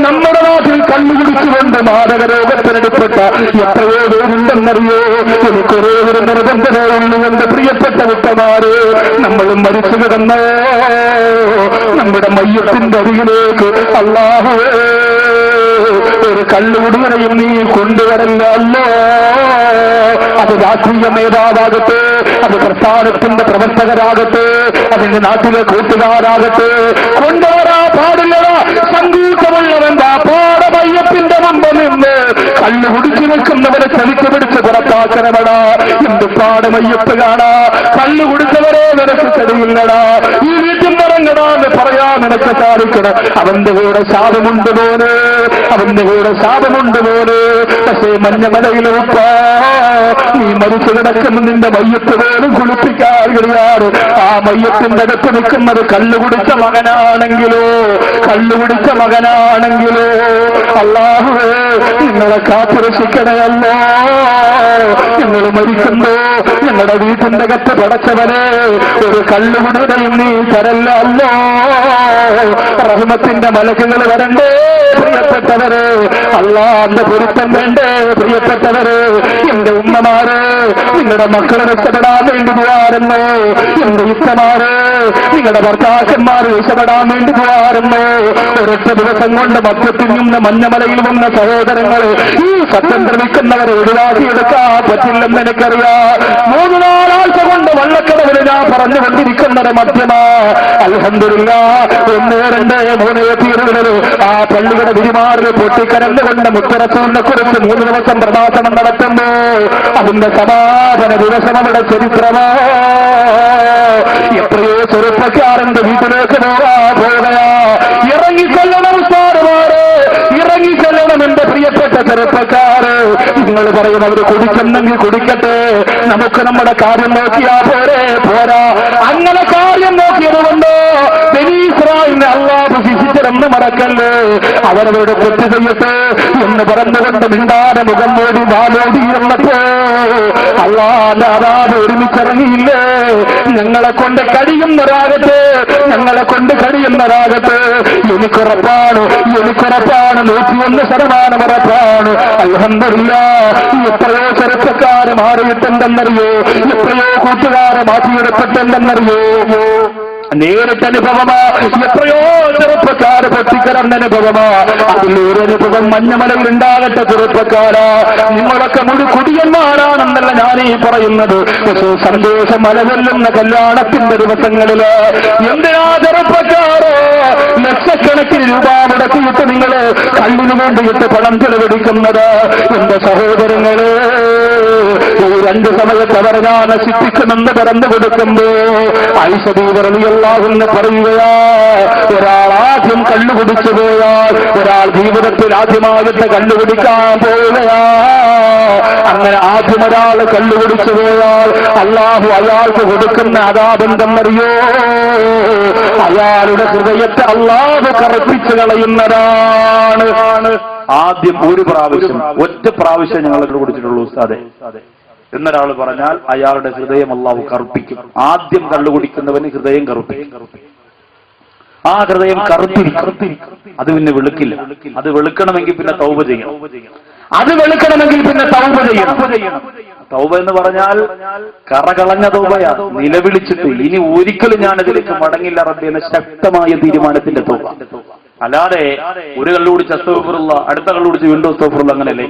നമ്മുടെ നാട്ടിൽ കണ്ണുപിടിച്ചുകൊണ്ട് മാരകരോഗത്തിനടിപ്പെട്ട എത്രയോ പേരുണ്ടെന്നറിയോ? എനിക്കൊരേ ഒരു നിർബന്ധമുള്ളൂ, എന്റെ പ്രിയപ്പെട്ട കുട്ടന്മാര്. നമ്മളും മരിച്ചു കിടന്നോ നമ്മുടെ മയ്യത്തിന്റെ അരികിലേക്ക് അല്ലാഹുവേ ഒരു കള്ളുകുടിയനെയും നീ കൊണ്ടുവരല്ലോ. അത് രാഷ്ട്രീയ നേതാവാകട്ടെ, അത് പ്രസ്ഥാനത്തിന്റെ പ്രവർത്തകരാകട്ടെ, അതിന്റെ നാട്ടിലെ കൂട്ടുകാരാകട്ടെ, കൊണ്ടുവരാ പാടില്ലടാ. സംഗീതമുള്ളവന്റെ പാടമയ്യത്തിന്റെ മുമ്പ് നിന്ന് കള്ളു കുടിച്ചു നിൽക്കുന്നവരെ ചലിച്ചു പിടിച്ച് പുറത്താക്കണമടാ. എന്ത് പാടമയ്യപ്പ് കാണാ. കള്ളു കുടിച്ചവരെ നിനക്ക് തെളിയില്ലടാ. ഈ വീട്ടിൽ നിറങ്ങടാന്ന് പറയാൻ നിനക്ക് സാധിക്കണം. അവന്റെ കൂടെ ശാപമുണ്ട് പോന്, അവന്റെ കൂടെ ശാപമുണ്ട് പോന്. പക്ഷേ മഞ്ഞമലയിലെ ഉപ്പാ, നീ മരിച്ചു കിടക്കുന്ന നിന്റെ മയ്യത്ത് പോലും കുളിപ്പിക്കാൻ കഴിയാറ്. ആ മയ്യത്തിന്റെ അടുത്ത് നിൽക്കുന്നത് കള്ളുകുടിച്ച മകനാണെങ്കിലോ, കള്ളുകുടിച്ച മകനാണെങ്കിലോ അല്ലാഹുവേ നിങ്ങളെ കാത്തുരക്ഷിക്കണമല്ലോ. നിങ്ങൾ മരിക്കുമ്പോ ഞങ്ങളുടെ വീട്ടിന്റെ അകത്ത് പടച്ചവനെ ഒരു കള്ളുകുടിയും നീ തരല്ലോ. റഹ്മത്തിന്റെ മലക്കുകൾ വരണ്ടേ പ്രിയപ്പെട്ടവര്, അല്ലാഹുവിന്റെ പൊരുത്തം വേണ്ടേ പ്രിയപ്പെട്ടവര്. എന്റെ ഉമ്മമാര്, നിങ്ങളുടെ മക്കളെ രക്ഷപ്പെടാൻ വേണ്ടി പോവാറുന്നോ? എന്റെ ഇത്തമാര്, നിങ്ങളുടെ ഭർത്താക്കന്മാർ രക്ഷപ്പെടാൻ വേണ്ടി പോവാറുന്നോ? ഒരൊറ്റ ദിവസം കൊണ്ട് മദ്യത്തിൽ നിന്ന് മഞ്ഞമലയിൽ വന്ന സഹോദരങ്ങൾ ഈ സത്യം ശ്രമിക്കുന്നവരെ ഒഴിവാക്കിയെടുക്കാൻ പറ്റില്ലെന്ന് എനിക്കറിയാം. 3-4 ആഴ്ച കൊണ്ട് വള്ളക്കടവിൽ ഞാൻ പറഞ്ഞുകൊണ്ടിരിക്കുന്നത് മദ്യമാ. അൽഹംദുലില്ലാഹ് 1, 2, 3 തീരുകളിൽ ആ പള്ളിയുടെ വിരിമാറിൽ പൊട്ടിക്കരന്നുകൊണ്ട് മുത്തറസൂലിനെ കുറിച്ച് 3 ദിവസം പ്രഭാഷണം നടത്തുമ്പോ അതിന്റെ സമാപന ദിവസം അവിടെ ചരിത്രമോ. എത്രയോ ചെറുപ്പക്കാരന്റെ വീട്ടിലേക്ക് പോവുകയാ. ഇറങ്ങിക്കൊല്ലണം ഉസ്താദുമാരെ, ഇറങ്ങിക്കൊല്ലണം എന്റെ പ്രിയപ്പെട്ട ചെറുപ്പക്കാര്. നിങ്ങൾ പറയും അവര് കുടിക്കുന്നെങ്കിൽ കുടിക്കട്ടെ, നമുക്ക് നമ്മുടെ കാര്യം നോക്കിയാ പോരാ. അങ്ങനെ കാര്യം നോക്കിയത് കൊണ്ട് ബനീസ്രായേലിനെ അല്ലാഹു ശിക്ഷിച്ചതെന്ന് മറക്കല്ലേ. അവരവരുടെ തെറ്റ് ചെയ്യട്ടെ എന്ന് പറഞ്ഞുകൊണ്ട് മിണ്ടാതെ മുഖം മൂടി വാലോടി എന്നപ്പോ അല്ലാഹുവിന്റെ അതാത് ഒരുമിച്ചിറങ്ങിയില്ലേ. ഞങ്ങളെ കൊണ്ട് കഴിയുന്നവരാകട്ടെ, ഞങ്ങളെ കൊണ്ട് കഴിയുന്നവരാകട്ടെ. എനിക്കുറപ്പാണ് 101% ഉറപ്പാണ്. അൽഹംദുലില്ലാഹ് എത്രയോ ചെറുപ്പക്കാര് മാറിയിട്ടുണ്ടെന്നറിയോ? എത്രയോ കൂട്ടുകാരെ മാറ്റിയെടുത്തിട്ടുണ്ടെന്നറിയോ? നേരിട്ട് അനുഭവമാ. എത്രയോ ചെറുപ്പക്കാര് പൊട്ടിക്കലർന്ന അനുഭവമാ. അതിലൊരനുഭവം മഞ്ഞമലയിൽ ഉണ്ടാകട്ടെ ചെറുപ്പക്കാരാ. നിങ്ങളൊക്കെ മുഴു കുടിയന്മാരാണെന്നല്ല ഞാനീ പറയുന്നത്. പക്ഷേ സന്തോഷം അലവെല്ലുന്ന കല്യാണത്തിന്റെ ദിവസങ്ങളില് എന്തിനാ ചെറുപ്പക്കാരോ ലക്ഷക്കണക്കിന് രൂപ മുടക്കിയിട്ട് നിങ്ങള് കള്ളിനു വേണ്ടിയിട്ട് പണം ചെലവഴിക്കുന്നത്? എന്റെ സഹോദരങ്ങള്, ഈ 2 സമയത്ത് അവരെ ഞാൻ നശിപ്പിക്കുമെന്ന് പറഞ്ഞു കൊടുക്കുമ്പോ ആയിഷ ബീവി റളിയല്ലാഹു അൻഹ പറയുകയാ, ഒരാൾ ആദ്യം കള്ളുകുടിച്ചു പോയാൽ, ഒരാൾ ജീവിതത്തിൽ ആദ്യമായിട്ട് കള്ളുകുടിക്കാൻ പോവുകയാ. അങ്ങനെ ആദ്യം ഒരാൾ കള്ളുകുടിച്ചു പോയാൽ അല്ലാഹു അയാൾക്ക് കൊടുക്കുന്ന അദാബെന്തെന്നറിയോ? അയാളുടെ ഹൃദയത്തെ അല്ലാഹു കറുപ്പിച്ചു കളയുന്നതാണ്. ആദ്യം ഒരു പ്രാവശ്യം, ഒറ്റ പ്രാവശ്യം ഞങ്ങളൊക്കെ കുടിച്ചിട്ടുള്ളൂ ഉസ്താദെ എന്നൊരാൾ പറഞ്ഞാൽ അയാളുടെ ഹൃദയം അല്ലാഹു കറുപ്പിക്കും. ആദ്യം കള്ളുകുടിക്കുന്നവന് ഹൃദയം കറുപ്പിക്കും. ആ ഹൃദയം കറുത്തിരിക്കും. അത് പിന്നെ വെളുക്കില്ല. അത് വെളുക്കണമെങ്കിൽ പിന്നെ തൗബ ചെയ്യണം. അത് വെളുക്കണമെങ്കിൽ പിന്നെ തൗബ ചെയ്യണം. തൗബ എന്ന് പറഞ്ഞാൽ കറകളഞ്ഞ തൗബയാ. നിലവിളിച്ചിട്ട് ഇനി ഒരിക്കലും ഞാനതിലേക്ക് മടങ്ങില്ല റബ്ബേ എന്ന ശക്തമായ തീരുമാനത്തിന്റെ തൗബ. അല്ലാതെ ഒരു കള്ളു കുടിച്ച് അസ്തഗ്ഫിറുല്ലാ, അടുത്ത കള്ളു കുടിച്ച് വീണ്ടും അസ്തഗ്ഫിറുല്ലാ, അങ്ങനെയല്ലേ.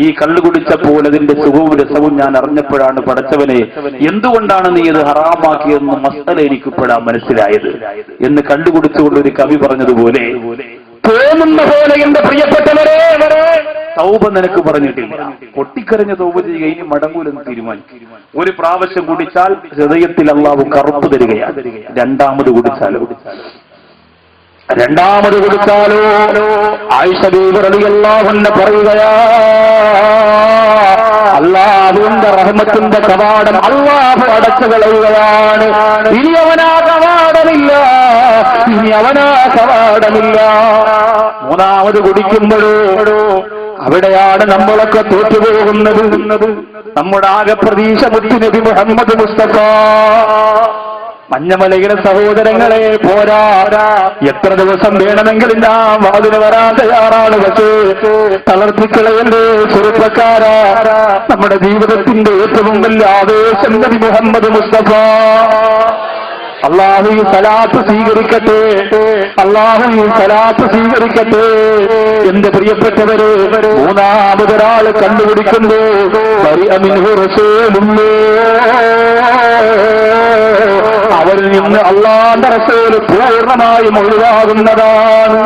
ഈ കള്ളു കുടിച്ചപ്പോൾ അതിന്റെ സുഖവും രസവും ഞാൻ അറിഞ്ഞപ്പോഴാണ് പടച്ചവനെ എന്തുകൊണ്ടാണ് നീ ഇത് ഹറാമാക്കിയെന്ന് മസ്തല എനിക്കിപ്പോഴാ മനസ്സിലായത് എന്ന് കണ്ടുകുടിച്ചുകൊണ്ട് ഒരു കവി പറഞ്ഞതുപോലെ തോന്നുന്ന പോലെ എന്റെ പ്രിയപ്പെട്ടവരെ തൗബ നിനക്ക് പറഞ്ഞിട്ടില്ല. പൊട്ടിക്കരഞ്ഞ തൗബ ചെയ്യുക, ഇനി മടങ്ങൂലെന്ന് തീരുമാനിക്കും. ഒരു പ്രാവശ്യം കുടിച്ചാൽ ഹൃദയത്തിൽ അല്ലാഹു കറുപ്പ് തരികയാണ്. രണ്ടാമത് കുടിച്ചാലോ ആയിഷ ബീവി റളിയല്ലാഹു അൻഹ പറയുകയാ, അല്ലാഹുവിന്റെ റഹ്മത്തിന്റെ കവാടം അല്ലാഹു അടച്ചു കളയുകയാണ്. ഇനി അവനാ കവാടമില്ല. മൂന്നാമത് കുടിക്കുമ്പോഴോ അവിടെയാണ് നമ്മളൊക്കെ തോറ്റുപോകുന്നത്. നമ്മുടെ ആകെ പ്രതീക്ഷ മുത്തുനബി മുഹമ്മദ് മുസ്തഫ. മഞ്ഞമലയിലെ സഹോദരങ്ങളെ, പോരാ, എത്ര ദിവസം വേണമെങ്കിലും ഞാൻ വാതിന് വരാൻ തയ്യാറാണ്. പക്ഷേ തളർത്തിക്കളയല്ലേ ചെറുപ്പക്കാരാ. നമ്മുടെ ജീവിതത്തിന്റെ ഏറ്റവും വലിയ ആവേശം നബി മുഹമ്മദ് മുസ്തഫ. അല്ലാഹു ഈ സലാത്ത് സ്വീകരിക്കട്ടെ, അല്ലാഹു ഈ സലാത്ത് സ്വീകരിക്കട്ടെ. എന്റെ പ്രിയപ്പെട്ടവര്, മൂന്നാമതൊരാൾ കണ്ടുപിടിക്കുന്നു, അവരിൽ നിന്ന് അല്ലാഹുവിന്റെ റസൂൽ പൂർണ്ണമായും ഒഴിവാകുന്നതാണ്.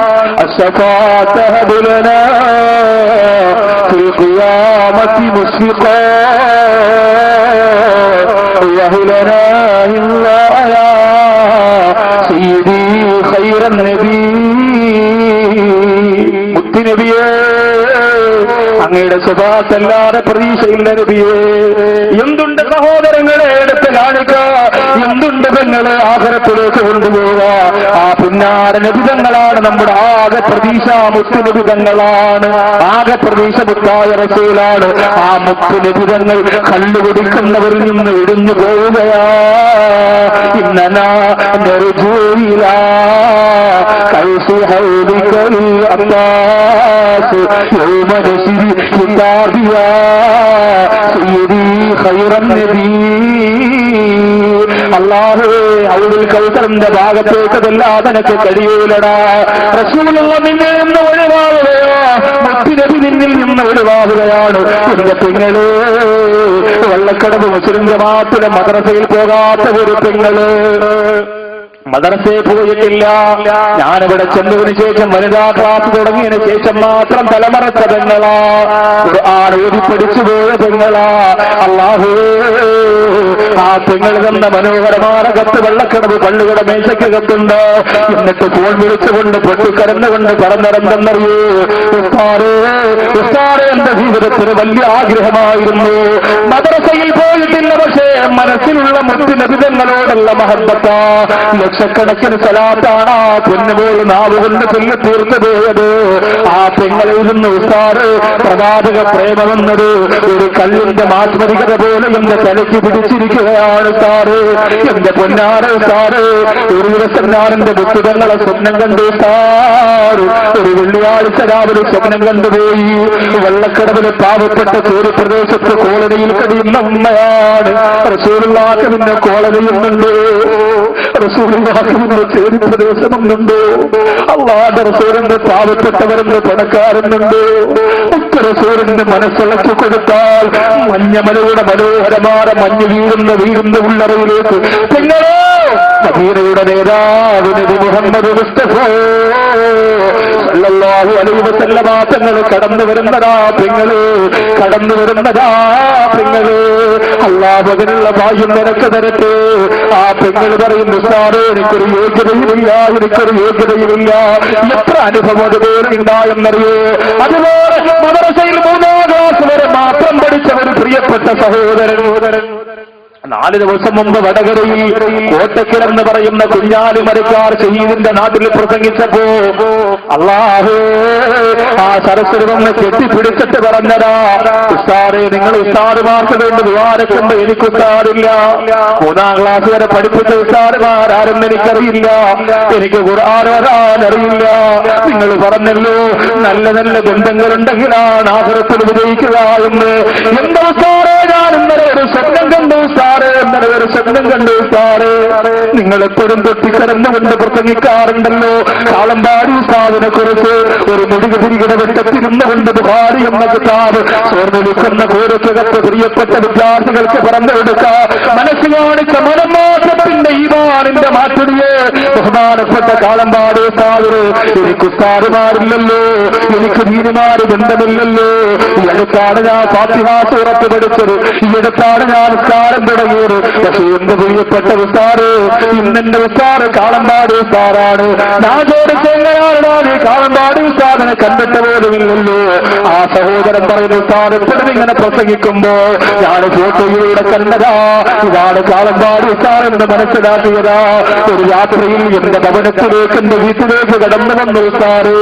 മുത്തുനബിയേ, അങ്ങയുടെ സ്വഭാവത്തല്ലാതെ പ്രതീക്ഷയില്ല നബിയേ. എന്തുണ്ട് സഹോദരങ്ങളെ എടുത്ത് കാണിക്കുക, എന്തുണ്ട് പെങ്ങളെ ആഖിറത്തിലേക്ക് കൊണ്ടുപോവുക. ആ പുന്നാര നബിതങ്ങളാണ് നമ്മുടെ ആകെ പ്രതീക്ഷ. മുത്തുനബിതങ്ങളാണ് ആകെ പ്രതീക്ഷ. മുത്തായ റസൂലാണ്. ആ മുത്തുനബിതങ്ങൾ കണ്ടുപിടിക്കുന്നവരിൽ നിന്ന് ഇടിഞ്ഞു പോവുകയാ. ഇന്നനാ നെറുജൂയില കൈസി ഹൗദിക്കൽ അല്ലാസ് യൗമനസിരി കിതാബിയാ സയ്യിദി ഖൈറൻ നബി. അല്ലാഹുവേ, ഔദുൽ കൗസറിന്റെ ഭാഗത്തേക്കതല്ലാതെ നിനക്ക് കഴിയൂലടാ. റസൂലുള്ള നിന്നിൽ നിന്ന് ഒഴിവാകുകയോ, മുത്തുനബി നിന്നിൽ നിന്ന് ഒഴിവാകുകയാണ്. എന്റെ പെങ്ങള്, വെള്ളക്കടവ് മുസ്ലിം ജമാഅത്തിലെ മദ്രസയിൽ പോകാത്ത ഒരു പെങ്ങള്, മദ്രസയിൽ പോയിട്ടില്ല. ഞാനിവിടെ ചെന്നതിന് ശേഷം വനിതാ ക്ലാസ് തുടങ്ങിയതിന് ശേഷം മാത്രം തലമറച്ച പെങ്ങളാ, ഖുർആൻ ഓതി പഠിച്ചു പോയ പെങ്ങളാ. അല്ലാഹു, ആ പെങ്ങൾ തന്ന മനോഹരമായ കത്ത് വെള്ളക്കടവ് പള്ളിയുടെ മേശക്കകത്തുണ്ട്. എന്നിട്ട് ഫോൺ വിളിച്ചുകൊണ്ട് പൊട്ടിക്കരന്നുകൊണ്ട് പറഞ്ഞിറങ്ങുന്നറിയൂ, ഉസ്താദേ, എന്റെ ജീവിതത്തിന് വലിയ ആഗ്രഹമായിരുന്നു. മദ്രസയിൽ പോയിട്ടില്ല, പക്ഷേ മനസ്സിലുള്ള മുത്തുനബിതങ്ങളോടുള്ള മഹബ്ബത്താ. ലക്ഷക്കണക്കിന് സലാത്താണ് ആ പൊന്നുപോൽ നാവുകൊണ്ട് ചൊല്ലി തീർന്നു പോയത്. ആ പെങ്ങളിൽ നിന്ന് ഉസ്താദ് പ്രവാചക പ്രേമമെന്നത് ഒരു കല്ലിന്റെ മാസ്മരികത പോലെ എന്റെ തലയ്ക്ക് പിടിച്ചിരിക്കുകയാണ് സാറ്. എന്റെ പൊന്നാറ് സാറ്, ഒരു ദിവസം ഞാൻ എന്റെ മുത്തുതങ്ങളെ സ്വപ്നം കണ്ടു സാറ്. ഒരു വെള്ളിയാഴ്ച രാവിലെ സ്വപ്നം കണ്ടുപോയി. വെള്ളക്കടവിലെ പാവപ്പെട്ട ചേരി പ്രദേശത്ത് കോളനിയിൽ കഴിയുന്ന ഉമ്മയാണ്. റസൂലുള്ളാഹിക്ക് പിന്നെ കോളനിയുമുണ്ട്, റസൂലുള്ളാഹിക്ക് പിന്നെ ചേരി പ്രദേശമുണ്ട്. അല്ലാഹുവിന്റെ റസൂലിന്റെ പാവപ്പെട്ടവരെന്ന് പണക്കാരനുണ്ട്. റസൂലിന്റെ മനസ്സിളക്കി കൊടുത്താൽ മഞ്ഞമലയുടെ മനോഹരമായ മഞ്ഞ് വീഴുന്ന ഉള്ളറയിലേക്ക് പെങ്ങളോ, മദീനയുടെ നേതാവ് നബി മുഹമ്മദ് മുസ്തഫ സല്ലല്ലാഹു അലൈഹി വസല്ലമ തങ്ങൾ കടന്നു വരുന്നതാ പെങ്ങള്, കടന്നു വരുന്നതാ പെങ്ങള്. അല്ലാഹു അതിനുള്ള ഭാഗ്യം നിനക്ക് തരട്ടെ. ആ പെങ്ങൾ പറയുന്നു, ഉസ്താദേ, എനിക്കൊരു യോഗ്യതയുമില്ല, എനിക്കൊരു യോഗ്യതയുമില്ല. എത്ര അനുഭവം അതുപോലെ ഉണ്ടായെന്നറിയോ. അതുപോലെ മദ്രസയിൽ 3ാം ക്ലാസ് വരെ മാത്രം പഠിച്ച ഒരു പ്രിയപ്പെട്ട സഹോദരൻ 4 ദിവസം മുമ്പ് വടകരയിൽ കോട്ടക്കൽ എന്ന് പറയുന്ന കുഞ്ഞാലിമരക്കാർ ഷഹീദിന്റെ നാട്ടിൽ പ്രസംഗിച്ചപ്പോ അല്ലാഹു ആ സരസ്വതി വന്ന് കെട്ടിപ്പിടിച്ചിട്ട് പറഞ്ഞതാ, ഉസ്താദേ, നിങ്ങൾ ഉസ്താദുമാർക്ക് വേണ്ടി ദുആരക്കുണ്ട്, എനിക്ക് ഉസ്താദില്ല. 3ാം ക്ലാസ് വരെ പഠിപ്പിച്ച ഉസ്താദുമാരാരും എനിക്കറിയില്ല, എനിക്ക് ഖുർആൻ ഓതാൻ അറിയില്ല. നിങ്ങൾ പറഞ്ഞല്ലോ നല്ല നല്ല ബന്ധങ്ങളുണ്ടെങ്കിലാണ് ആഖിറത്തിൽ വിജയിക്കുക എന്ന്. എന്താ ഉസ്താദേ, ഞാൻ ഇന്നലെ ഒരു സ്വപ്നം കണ്ടു ഉസ്താദ്. സാറ് എന്നൊരു ഒരു ശബ്ദം കണ്ടു സാറ്. നിങ്ങൾ എപ്പോഴും പൊട്ടിക്കരന്നുകൊണ്ട് പ്രസംഗിക്കാറുണ്ടല്ലോ കാളമ്പാടി ഉസ്താദിനെ കുറിച്ച്. ഒരു മുടികുതിരികിട വെട്ടത്തിരുന്നുകൊണ്ട് ബുഖാരി എന്ന കിതാബ് സ്വർണ്ണിക്കുന്ന കോരക്കകത്ത് പ്രിയപ്പെട്ട വിദ്യാർത്ഥികൾക്ക് പറഞ്ഞു കൊടുക്കാം. മനസ്സ് കാണിച്ച മനംമാറ്റത്തിന്റെ ഈമാനിന്റെ മാറ്റുടിയെ ബഹുമാനപ്പെട്ട കാളമ്പാടി ഉസ്താദിന് എനിക്ക് ഉസ്താദുമാരില്ലല്ലോ, എനിക്ക് ദീനുമാര് ബന്ധമില്ലല്ലോ. ഈ അടുത്താണ് ഞാൻ ഫാത്തിഹ സൂറത്ത് പഠിച്ചത്, ഈ അടുത്താണ് ഞാൻ നിസ്കാരം തുടങ്ങിയത്. പക്ഷേ എന്റെ പ്രിയപ്പെട്ട ഉസ്താദ് ഇന്നെന്റെ ഉസ്താദ് കാളമ്പാടി ഉസ്താദാണ്. ഞാൻ ചോദിച്ചെങ്ങനെയാണ് കാളമ്പാടി ഉസ്താദിനെ കണ്ടിട്ട് പോലുമില്ലല്ലോ. ആ സഹോദരൻ പറയുന്ന ഉസ്താദ് എപ്പോഴും ഇങ്ങനെ പ്രസംഗിക്കുമ്പോ ഞാൻ ഫോട്ടോയിലൂടെ കണ്ടതാ, ഇതാണ് കാളമ്പാടി ഉസ്താദെന്ന് മനസ്സിലാക്കിയതാ. ഒരു രാത്രിയിൽ എന്റെ ഭവനത്തിലേക്ക് എന്റെ വീട്ടിലേക്ക് കടന്നു വന്ന ഉസ്താദ്,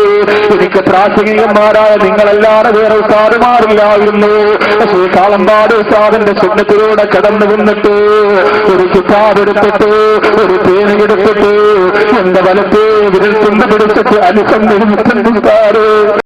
എനിക്ക് പ്രാസംഗികന്മാരായ നിങ്ങളല്ലാതെ വേറെ ഉസ്താദുമാരില്ലായിരുന്നു. പക്ഷേ കാളമ്പാടി ഉസ്താദിന്റെ സുന്നത്തിലൂടെ കടന്നു വന്നിട്ട് ഒരു കിതാബ് എടുത്തിട്ട് ഒരു പേനയെടുത്തിട്ട് എന്റെ വലത്തെ വിരൽ തുണ്ട് പിടിച്ചിട്ട് അനുസന്ധിക്കുന്നു.